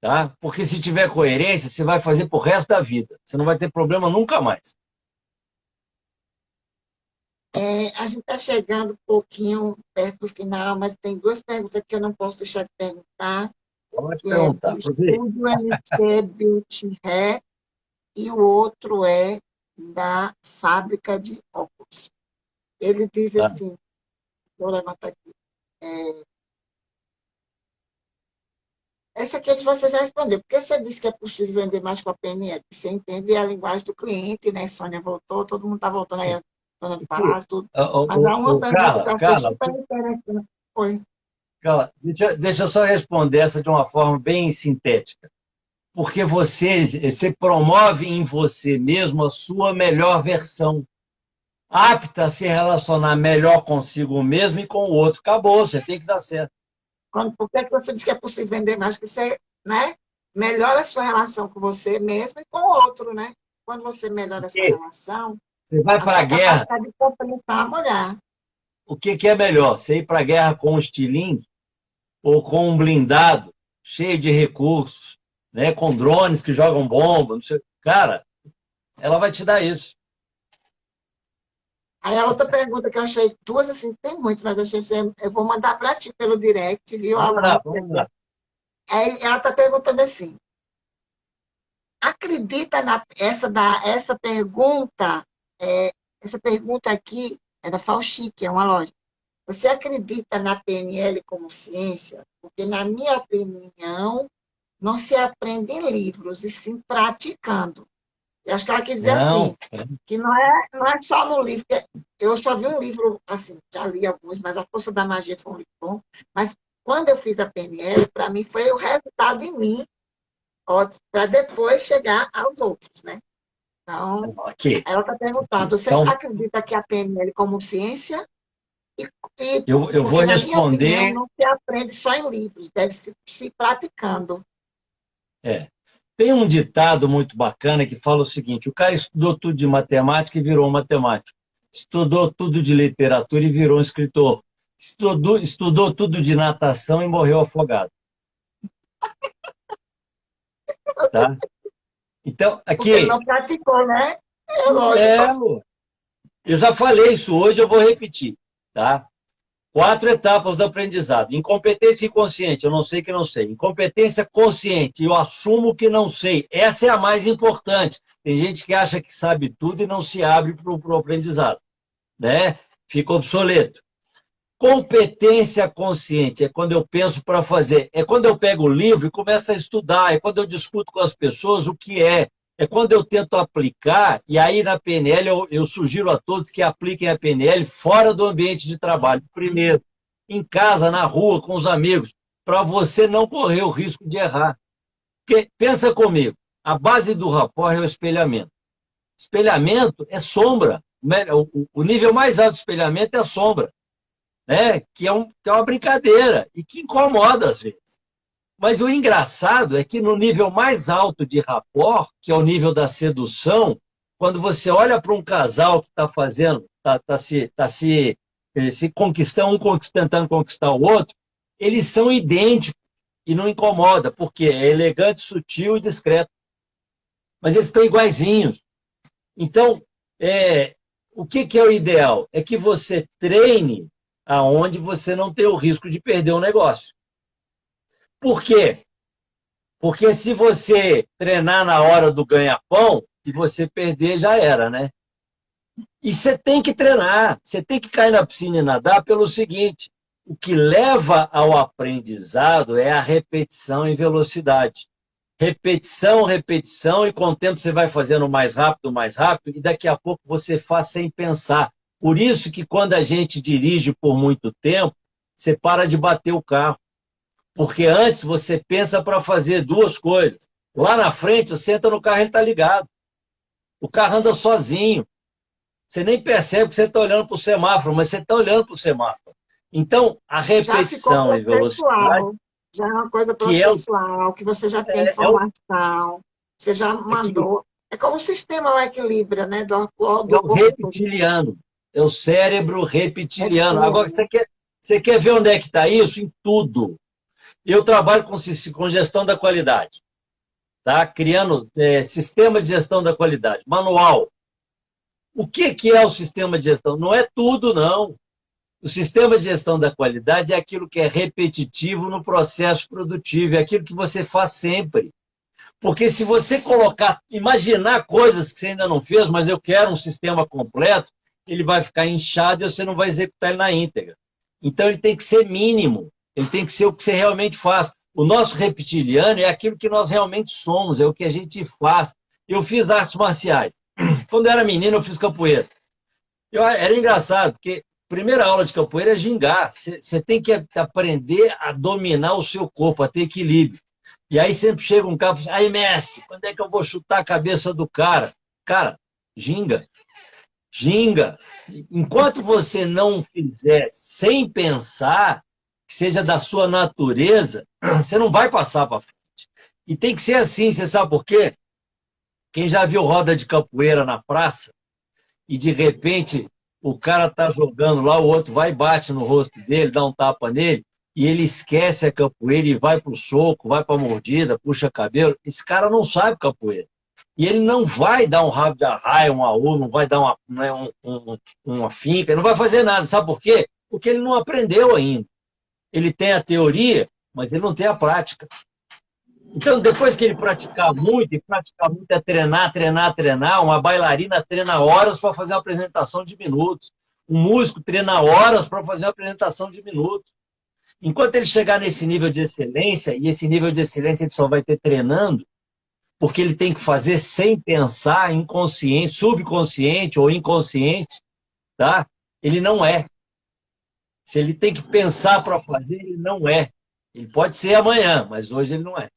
Tá? Porque se tiver coerência, você vai fazer pro resto da vida. Você não vai ter problema nunca mais. A gente está chegando um pouquinho perto do final, mas tem duas perguntas que eu não posso deixar de perguntar, Pode que é perguntar. do Estúdio MC Beauty Hair e o outro é da fábrica de óculos. Ele diz Tá. assim, vou levantar aqui. Essa aqui você já respondeu. Por que você disse que é possível vender mais com a PNL? Você entende a linguagem do cliente, né? Sônia voltou, todo mundo está voltando aí, a Dona do Aqui, Palácio, tudo. Mas há uma pergunta que eu achei super interessante. Foi. Carla, deixa eu só responder essa de uma forma bem sintética. Porque você promove em você mesmo a sua melhor versão, apta a se relacionar melhor consigo mesmo e com o outro. Acabou, você tem que dar certo. Por que você diz que é possível vender mais? Que você, né, melhora a sua relação com você mesmo e com o outro, né? Quando você melhora essa Porque relação, você vai a para a sua guerra, capacidade de complementar a mulher. o que é melhor? Você ir para a guerra com um estilingue ou com um blindado cheio de recursos, né, com drones que jogam bomba, não sei. Cara, ela vai te dar isso. Aí a outra pergunta que eu achei, duas assim, tem muitas, mas achei assim, eu vou mandar para ti pelo direct, viu, Vamos lá, Alana? vamos lá. Aí ela está perguntando assim, acredita essa pergunta, essa pergunta aqui é da Fauchi, que é uma loja. Você acredita na PNL como ciência? Porque, na minha opinião, não se aprende em livros, e sim praticando. Eu acho que ela quis dizer Não, assim, que não é só no livro. Eu só vi um livro, assim, já li alguns, mas A Força da Magia foi um livro bom. Mas quando eu fiz a PNL, para mim foi o resultado em mim, para depois chegar aos outros, né? Então, aqui. ela está perguntando, você Então, acredita que a PNL como ciência? E, eu vou porque, na minha opinião, responder. não se aprende só em livros, deve se praticando. É. Tem um ditado muito bacana que fala o seguinte: o cara estudou tudo de matemática e virou matemático. Estudou tudo de literatura e virou um escritor. Estudou tudo de natação e morreu afogado. Tá? Então, Porque ele aqui, não praticou, né? É lógico. é, eu já falei isso hoje, eu vou repetir. Tá? 4 etapas do aprendizado. Incompetência inconsciente, eu não sei que não sei. Incompetência consciente, eu assumo que não sei. Essa é a mais importante. Tem gente que acha que sabe tudo e não se abre para o aprendizado. Né? Fica obsoleto. Competência consciente é quando eu penso para fazer. É quando eu pego o livro e começo a estudar. É quando eu discuto com as pessoas o que é. É quando eu tento aplicar, e aí na PNL eu sugiro a todos que apliquem a PNL fora do ambiente de trabalho. Primeiro, em casa, na rua, com os amigos, para você não correr o risco de errar. Porque, pensa comigo, a base do rapport é o espelhamento. Espelhamento é sombra. O nível mais alto de espelhamento é a sombra, né? Que é uma brincadeira e que incomoda às vezes. Mas o engraçado é que no nível mais alto de rapport, que é o nível da sedução, quando você olha para um casal que está fazendo, se conquistando, tentando conquistar o outro, eles são idênticos e não incomoda, porque é elegante, sutil e discreto. Mas eles estão iguaizinhos. Então, o que é o ideal? É que você treine aonde você não tem o risco de perder o negócio. Por quê? Porque se você treinar na hora do ganha-pão e você perder, já era, né? E você tem que treinar, você tem que cair na piscina e nadar pelo seguinte: o que leva ao aprendizado é a repetição e velocidade. Repetição, repetição, e com o tempo você vai fazendo mais rápido, e daqui a pouco você faz sem pensar. Por isso que quando a gente dirige por muito tempo, você para de bater o carro. Porque antes você pensa para fazer duas coisas. Lá na frente, você entra no carro e ele está ligado. O carro anda sozinho. Você nem percebe que você está olhando para o semáforo, mas você está olhando para o semáforo. Então, a repetição e velocidade... Já é uma coisa processual, que você já tem informação, você já Aqui, mandou. É como o sistema o equilíbrio, né? É Do o corpo todo. reptiliano. É o cérebro reptiliano. Agora, Reptiliano. você quer ver onde é que está isso? Em tudo. Eu trabalho com gestão da qualidade, tá? Criando sistema de gestão da qualidade, manual. O que é o sistema de gestão? Não é tudo, não. O sistema de gestão da qualidade é aquilo que é repetitivo no processo produtivo, é aquilo que você faz sempre. Porque se você colocar, imaginar coisas que você ainda não fez, mas eu quero um sistema completo, ele vai ficar inchado e você não vai executar ele na íntegra. Então ele tem que ser mínimo, ele tem que ser o que você realmente faz. O nosso reptiliano é aquilo que nós realmente somos, é o que a gente faz. Eu fiz artes marciais. Quando eu era menino, eu fiz capoeira. Era engraçado, porque a primeira aula de capoeira é gingar. Você tem que aprender a dominar o seu corpo, a ter equilíbrio. E aí sempre chega um cara e fala assim, aí, mestre, quando é que eu vou chutar a cabeça do cara? Cara, ginga, ginga. Enquanto você não fizer sem pensar, que seja da sua natureza, você não vai passar para frente. E tem que ser assim, você sabe por quê? Quem já viu roda de capoeira na praça e de repente o cara tá jogando lá, o outro vai e bate no rosto dele, dá um tapa nele, e ele esquece a capoeira e vai pro soco, vai pra mordida, puxa cabelo. Esse cara não sabe capoeira. E ele não vai dar um rabo de arraia, um aú, não vai dar uma finca, não vai fazer nada. Sabe por quê? Porque ele não aprendeu ainda. Ele tem a teoria, mas ele não tem a prática. Então, depois que ele praticar muito, e praticar muito é treinar, treinar, treinar, uma bailarina treina horas para fazer uma apresentação de minutos. Um músico treina horas para fazer uma apresentação de minutos. Enquanto ele chegar nesse nível de excelência, e esse nível de excelência ele só vai ter treinando, porque ele tem que fazer sem pensar, inconsciente, subconsciente ou inconsciente, tá? Ele não é. Se ele tem que pensar para fazer, ele não é. Ele pode ser amanhã, mas hoje ele não é.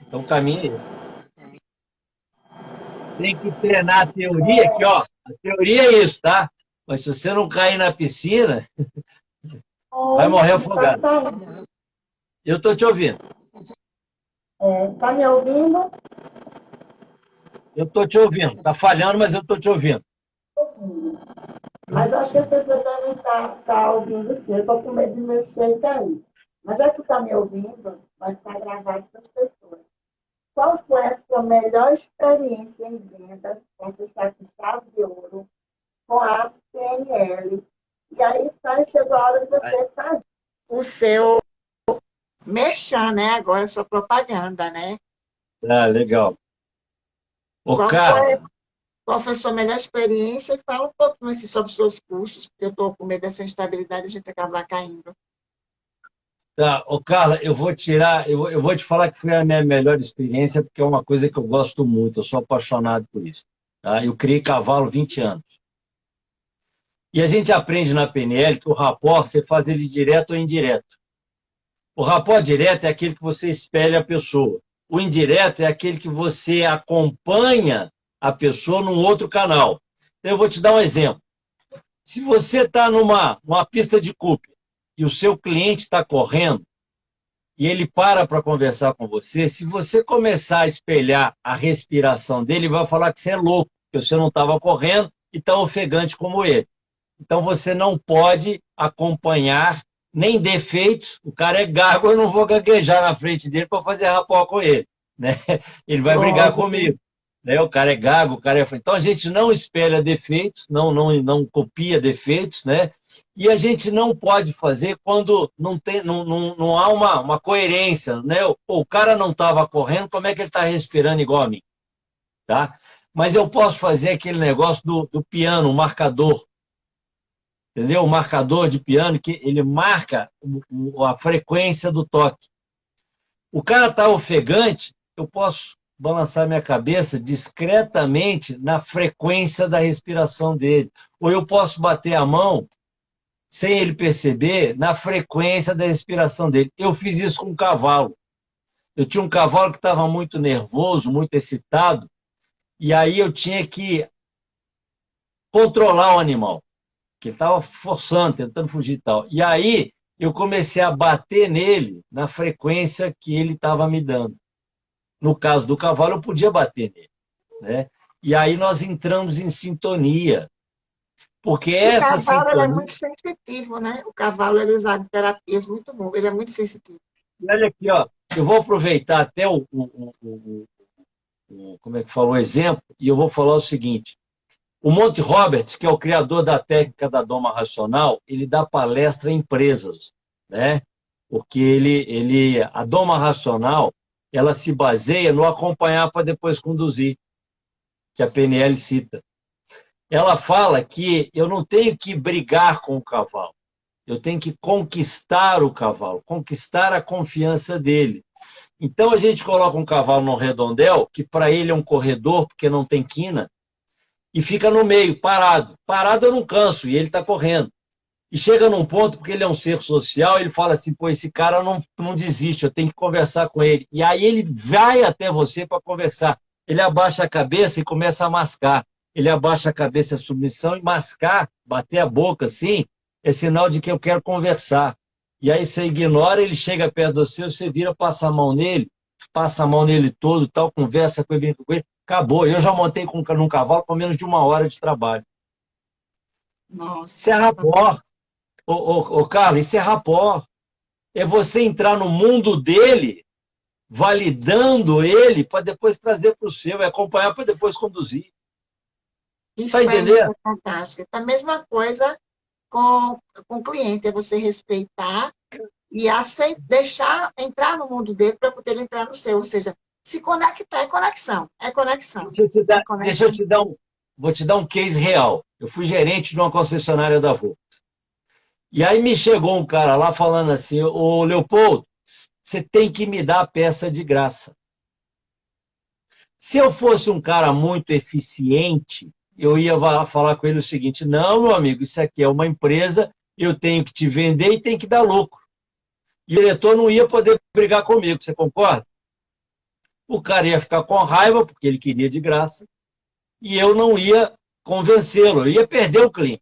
Então o caminho é esse. Tem que treinar a teoria, que ó, a teoria é isso, tá? Mas se você não cair na piscina, vai morrer afogado. Eu estou te ouvindo. Está me ouvindo? Eu estou te ouvindo. Está falhando, mas eu estou te ouvindo. Mas acho que as pessoas devem estar ouvindo sim. Eu estou com medo de mexer aí. Mas já que está me ouvindo, vai estar gravado para as pessoas. Qual foi a sua melhor experiência em vendas para fechar com chave de ouro com a PNL? E aí chegou a hora de você fazer o seu merchan, né? Agora, sua propaganda, né? Ah, legal. Ô, Qual cara, foi, qual foi a sua melhor experiência? E fala um pouco assim, sobre os seus cursos, porque eu estou com medo dessa instabilidade e a gente acabar caindo. tá, ô, Carla, eu vou tirar, eu vou te falar que foi a minha melhor experiência, porque é uma coisa que eu gosto muito, eu sou apaixonado por isso. Tá? Eu criei cavalo 20 anos. E a gente aprende na PNL que o rapport, você faz ele direto ou indireto. O rapport direto é aquele que você espelha a pessoa. O indireto é aquele que você acompanha a pessoa num outro canal. Então, eu vou te dar um exemplo. Se você está numa pista de Cooper e o seu cliente está correndo e ele para conversar com você, se você começar a espelhar a respiração dele, ele vai falar que você é louco, que você não estava correndo e está ofegante como ele. Então, você não pode acompanhar nem defeitos. O cara é gago, eu não vou gaguejar na frente dele para fazer rapport com ele. Né? Ele vai brigar comigo. Né? O cara é gago, o cara é... Então, a gente não espelha defeitos, não copia defeitos, né? E a gente não pode fazer quando não há uma coerência. Né? O cara não estava correndo, como é que ele está respirando igual a mim? Tá? Mas eu posso fazer aquele negócio do piano, o marcador. Entendeu? O marcador de piano, que ele marca a frequência do toque. O cara está ofegante, eu posso balançar minha cabeça discretamente na frequência da respiração dele. Ou eu posso bater a mão, sem ele perceber, na frequência da respiração dele. Eu fiz isso com um cavalo. Eu tinha um cavalo que estava muito nervoso, muito excitado, e aí eu tinha que controlar o animal, que ele estava forçando, tentando fugir e tal. E aí eu comecei a bater nele na frequência que ele estava me dando. No caso do cavalo, eu podia bater nele. né? E aí nós entramos em sintonia, porque E o essa cavalo ele é sintonia... muito sensitivo, né? O cavalo ele é usado em terapias muito bom, ele é muito sensitivo. Olha aqui, ó, eu vou aproveitar até como é que falou o exemplo, e eu vou falar o seguinte. O Monty Roberts, que é o criador da técnica da doma racional, ele dá palestra em empresas, né? Porque a doma racional, ela se baseia no acompanhar para depois conduzir, que a PNL cita. Ela fala que eu não tenho que brigar com o cavalo, eu tenho que conquistar o cavalo, conquistar a confiança dele. Então a gente coloca um cavalo no redondel, que para ele é um corredor, porque não tem quina, e fica no meio, parado. Parado eu não canso, e ele está correndo. E chega num ponto, porque ele é um ser social, ele fala assim, pô, esse cara não desiste, eu tenho que conversar com ele. E aí ele vai até você para conversar. Ele abaixa a cabeça e começa a mascar. Ele abaixa a cabeça, a submissão, e mascar, bater a boca assim, é sinal de que eu quero conversar. E aí você ignora, ele chega perto de você, você vira, passa a mão nele todo, tal, conversa com ele, acabou. Eu já montei num cavalo com menos de 1 hora de trabalho. Isso Nossa. é rapport. Ô, Carlos, isso é rapport. É você entrar no mundo dele, validando ele, para depois trazer para o seu, é acompanhar para depois conduzir. Isso Está é entendendo? fantástico. A mesma coisa com o cliente, é você respeitar e deixar entrar no mundo dele para poder entrar no seu. Ou seja, se conectar é conexão. É conexão. É Deixa eu conexão. te dar vou te dar um case real. Eu fui gerente de uma concessionária da Volvo. E aí me chegou um cara lá falando assim, ô Leopoldo, você tem que me dar a peça de graça. Se eu fosse um cara muito eficiente, eu ia falar com ele o seguinte, não, meu amigo, isso aqui é uma empresa, eu tenho que te vender e tem que dar lucro. E o diretor não ia poder brigar comigo, você concorda? O cara ia ficar com raiva, porque ele queria de graça, e eu não ia convencê-lo, eu ia perder o cliente.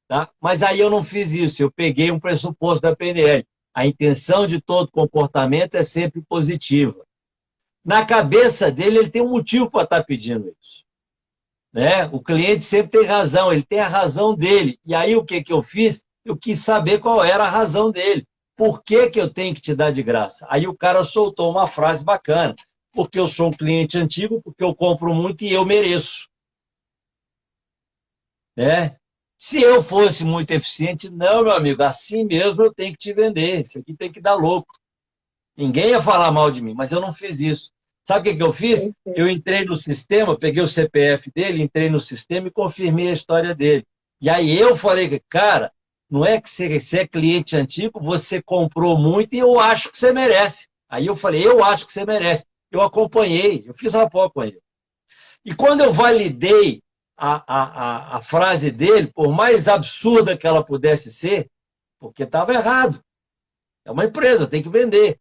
Tá? Mas aí eu não fiz isso, eu peguei um pressuposto da PNL. A intenção de todo comportamento é sempre positiva. Na cabeça dele, ele tem um motivo para estar pedindo isso. Né? O cliente sempre tem razão, ele tem a razão dele. E aí o que eu fiz? Eu quis saber qual era a razão dele. Por que eu tenho que te dar de graça? Aí o cara soltou uma frase bacana. Porque eu sou um cliente antigo, porque eu compro muito e eu mereço. Né? Se eu fosse muito eficiente, não, meu amigo, assim mesmo eu tenho que te vender. Isso aqui tem que dar lucro. Ninguém ia falar mal de mim, mas eu não fiz isso. Sabe o que eu fiz? Eu entrei no sistema, peguei o CPF dele, entrei no sistema e confirmei a história dele. E aí eu falei, cara, não é que você é cliente antigo, você comprou muito e eu acho que você merece. Aí eu falei, eu acho que você merece. Eu acompanhei, eu fiz rapport com ele. E quando eu validei a frase dele, por mais absurda que ela pudesse ser, porque estava errado. É uma empresa, tem que vender.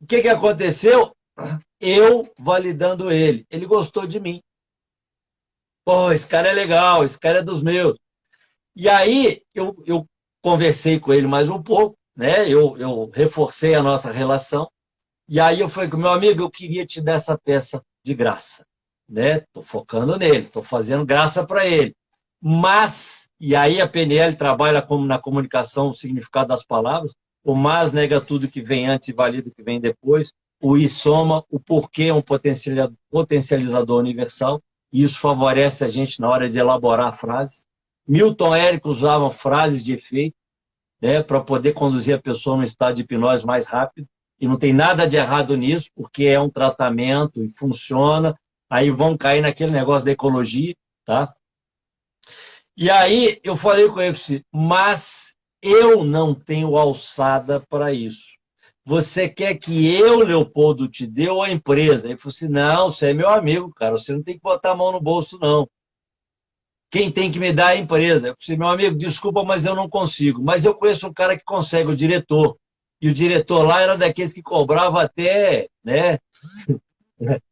O que aconteceu? Eu validando ele. Ele gostou de mim. Pô, esse cara é legal, esse cara é dos meus. E aí eu conversei com ele mais um pouco, né? Eu reforcei a nossa relação. E aí eu falei, meu amigo, eu queria te dar essa peça de graça. Né? Estou focando nele, estou fazendo graça para ele. Mas, e aí a PNL trabalha como na comunicação, o significado das palavras, o mas nega tudo que vem antes e valida o que vem depois, o i soma, o porquê é um potencializador universal, e isso favorece a gente na hora de elaborar frases. Milton Érico usava frases de efeito, né, para poder conduzir a pessoa num estado de hipnose mais rápido, e não tem nada de errado nisso, porque é um tratamento e funciona, aí vão cair naquele negócio da ecologia, tá? E aí eu falei com ele, mas eu não tenho alçada para isso. Você quer que eu, Leopoldo, te dê ou a empresa? Ele falou assim, não, você é meu amigo, cara, você não tem que botar a mão no bolso, não. Quem tem que me dar é a empresa. Eu falei assim, meu amigo, desculpa, mas eu não consigo. Mas eu conheço um cara que consegue, o diretor. E o diretor lá era daqueles que cobrava até, né?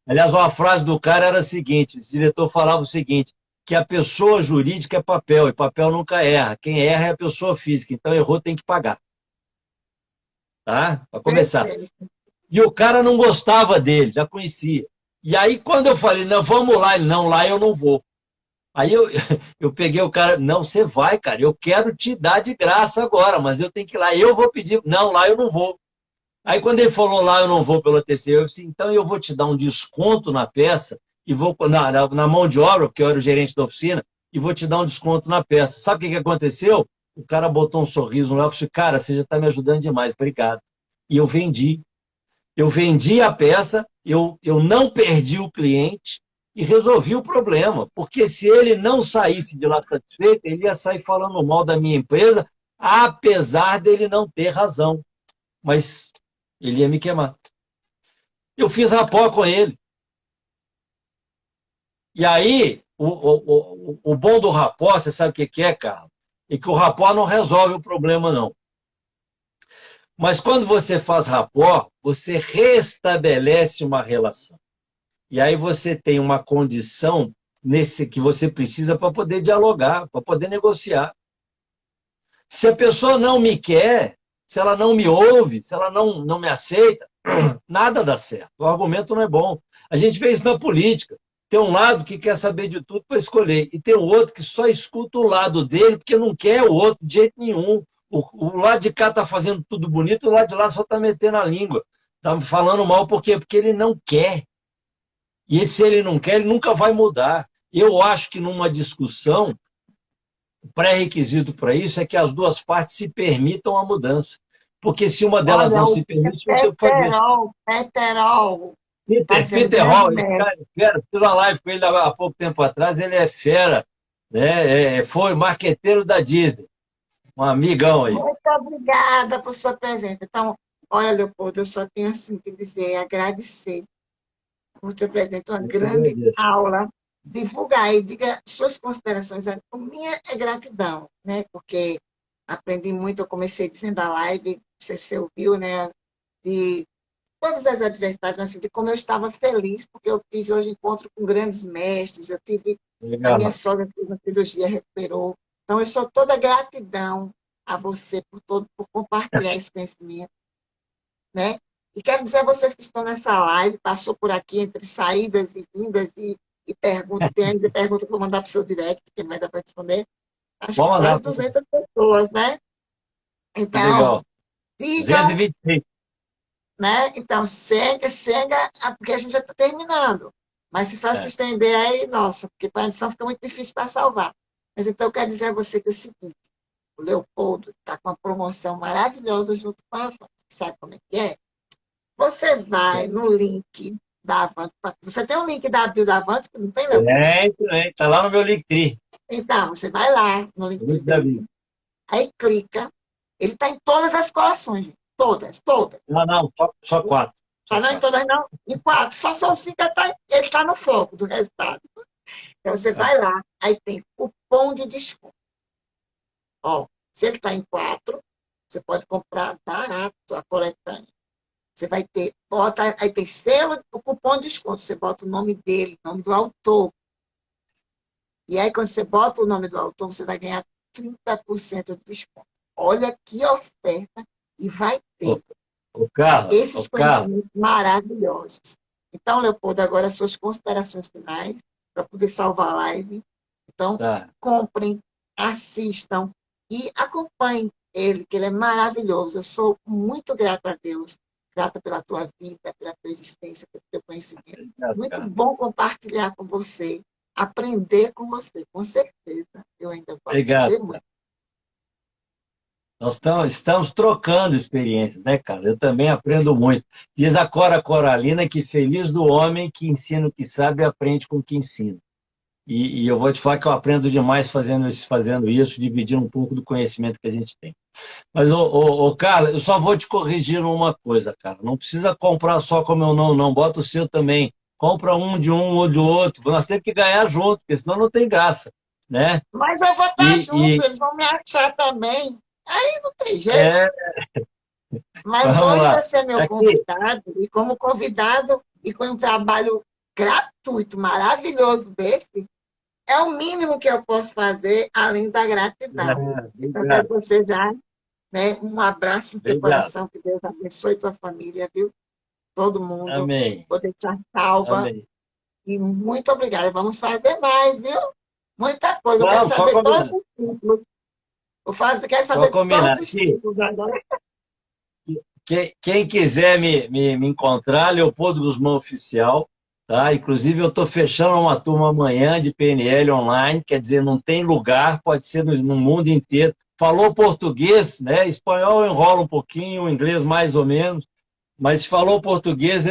Aliás, uma frase do cara era a seguinte, esse diretor falava o seguinte, que a pessoa jurídica é papel, e papel nunca erra. Quem erra é a pessoa física, então errou tem que pagar. Tá? Para começar. E o cara não gostava dele, já conhecia. E aí, quando eu falei, não, vamos lá, ele, não, lá eu não vou. Aí eu peguei o cara, não, você vai, cara, eu quero te dar de graça agora, mas eu tenho que ir lá, eu vou pedir, não, lá eu não vou. Aí quando ele falou lá eu não vou pela terceira, eu disse, então eu vou te dar um desconto na peça, e vou na mão de obra, porque eu era o gerente da oficina, e vou te dar um desconto na peça. Sabe o que aconteceu? O cara botou um sorriso lá e disse, cara, você já está me ajudando demais, obrigado. E eu vendi. Eu vendi a peça, eu não perdi o cliente e resolvi o problema. Porque se ele não saísse de lá satisfeito, ele ia sair falando mal da minha empresa, apesar dele não ter razão. Mas ele ia me queimar. Eu fiz rapó com ele. E aí, o bom do rapó, você sabe o que é, Carlos? É que o rapó não resolve o problema, não. Mas quando você faz rapó, você restabelece uma relação. E aí você tem uma condição nesse que você precisa para poder dialogar, para poder negociar. Se a pessoa não me quer, se ela não me ouve, se ela não me aceita, nada dá certo. O argumento não é bom. A gente vê isso na política. Tem um lado que quer saber de tudo para escolher, e tem o outro que só escuta o lado dele porque não quer o outro de jeito nenhum. O lado de cá está fazendo tudo bonito, o lado de lá só está metendo a língua. Está falando mal, por quê? Porque ele não quer. E se ele não quer, ele nunca vai mudar. Eu acho que numa discussão, o pré-requisito para isso é que as duas partes se permitam a mudança. Porque se uma delas Olha, não o se permite, não tem o que fazer. Peterol, tá dizendo Peter grande Hall, esse mestre. cara é fera. Fiz uma live com ele há pouco tempo atrás, ele é fera. Né? Foi marqueteiro da Disney. Um amigão aí. Muito obrigada por sua presença. Então, olha, Leopoldo, eu só tenho assim que dizer, agradecer por ter presente uma Eu que grande agradeço. aula. Divulgar aí, diga suas considerações. A minha é gratidão, né? Porque aprendi muito, eu comecei dizendo a live, você ouviu, né? De todas as adversidades, mas assim, de como eu estava feliz, porque eu tive hoje encontro com grandes mestres, eu tive a minha Legal. sogra fez uma cirurgia, recuperou. Então, eu sou toda gratidão a você por compartilhar esse conhecimento, né? E quero dizer a vocês que estão nessa live, passou por aqui entre saídas e vindas e perguntas, tem ainda pergunta que eu vou mandar para o seu direct, que vai dar para responder. Acho que Vamos quase mandar. 200 pessoas, né? Então, Legal. digam, 226. né? Então, chega, porque a gente já está terminando. Mas se faz se É. estender aí, nossa, porque para a edição fica muito difícil para salvar. Mas então eu quero dizer a você que é o seguinte, o Leopoldo está com uma promoção maravilhosa junto com a Avante. Sabe como é que é? Você vai no link da Avante. Você tem um link da bio da Avante, que não tem, Leopoldo? Tem. Tá lá no meu Linktree. Então, você vai lá no link Link da dele, vida. aí clica. Ele está em todas as coleções, gente. Todas, todas. Não, só 4. Tá Só não em 4. todas, não. Em quatro. Só são cinco, ele está no foco do resultado. Então, você vai lá, aí tem cupom de desconto. Ó, se ele está em 4, você pode comprar barato a coletânea. Você vai ter, bota, aí tem selo, o cupom de desconto. Você bota o nome dele, o nome do autor. E aí, quando você bota o nome do autor, você vai ganhar 30% de desconto. Olha que oferta e vai ter esses O Carlos, conhecimentos maravilhosos. Então, Leopoldo, agora as suas considerações finais para poder salvar a live. Então, tá. comprem, assistam e acompanhem ele, que ele é maravilhoso. Eu sou muito grata a Deus, grata pela tua vida, pela tua existência, pelo teu conhecimento. Obrigado, Muito Carlos. bom compartilhar com você, aprender com você, com certeza. Eu ainda vou Obrigado. aprender muito. Nós estamos trocando experiências, né, cara? Eu também aprendo muito. Diz a Cora Coralina que feliz do homem que ensina o que sabe e aprende com o que ensina. E eu vou te falar que eu aprendo demais fazendo isso, dividindo um pouco do conhecimento que a gente tem. Mas, Carla, eu só vou te corrigir uma coisa, cara. Não precisa comprar só com o meu nome, não. Bota o seu também. Compra um de um ou do outro. Nós temos que ganhar junto, porque senão não tem graça, né? Mas eu vou estar junto, eles vão me achar também. Aí não tem jeito. É, Mas vamos hoje lá. você é meu Aqui, convidado, e como convidado, e com um trabalho gratuito, maravilhoso desse, é o mínimo que eu posso fazer, além da gratidão. Então, quero obrigado. que você já, né, um abraço no teu Obrigado. coração, que Deus abençoe tua família, viu? Todo mundo. Amém. Vou deixar salva Amém. E muito obrigada. Vamos fazer mais, viu? Muita coisa. Eu quero Vamos, só saber combinar. todos os títulos. Quero Só saber de combinar. todos os Aqui, títulos agora. quem quiser me encontrar, Leopoldo Guzmão Oficial, tá? Inclusive, eu estou fechando uma turma amanhã de PNL online, quer dizer, não tem lugar, pode ser no mundo inteiro. Falou português, né? Espanhol enrola um pouquinho, inglês mais ou menos, mas se falou português,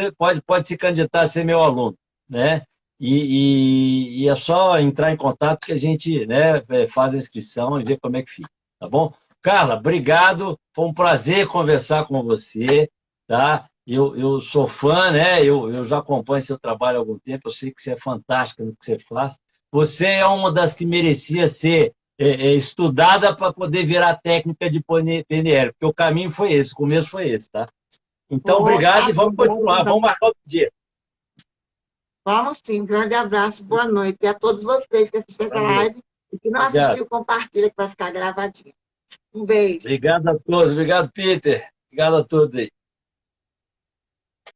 pode se candidatar a ser meu aluno, né? E é só entrar em contato que a gente, né, faz a inscrição e vê como é que fica, tá bom? Carla, obrigado. Foi um prazer conversar com você, tá? Eu sou fã, né? Eu já acompanho seu trabalho há algum tempo. Eu sei que você é fantástica no que você faz. Você é uma das que merecia ser estudada para poder virar técnica de PNL, porque o caminho foi esse, o começo foi esse, tá? Então, Oh, obrigado tá e vamos bom, continuar. gratidão. Vamos marcar outro dia. Vamos sim. Um grande abraço, boa noite. E a todos vocês que assistem essa Valeu. live e que não Obrigado. assistiu, compartilha que vai ficar gravadinho. Um beijo. Obrigado a todos. Obrigado, Peter. Obrigado a todos aí.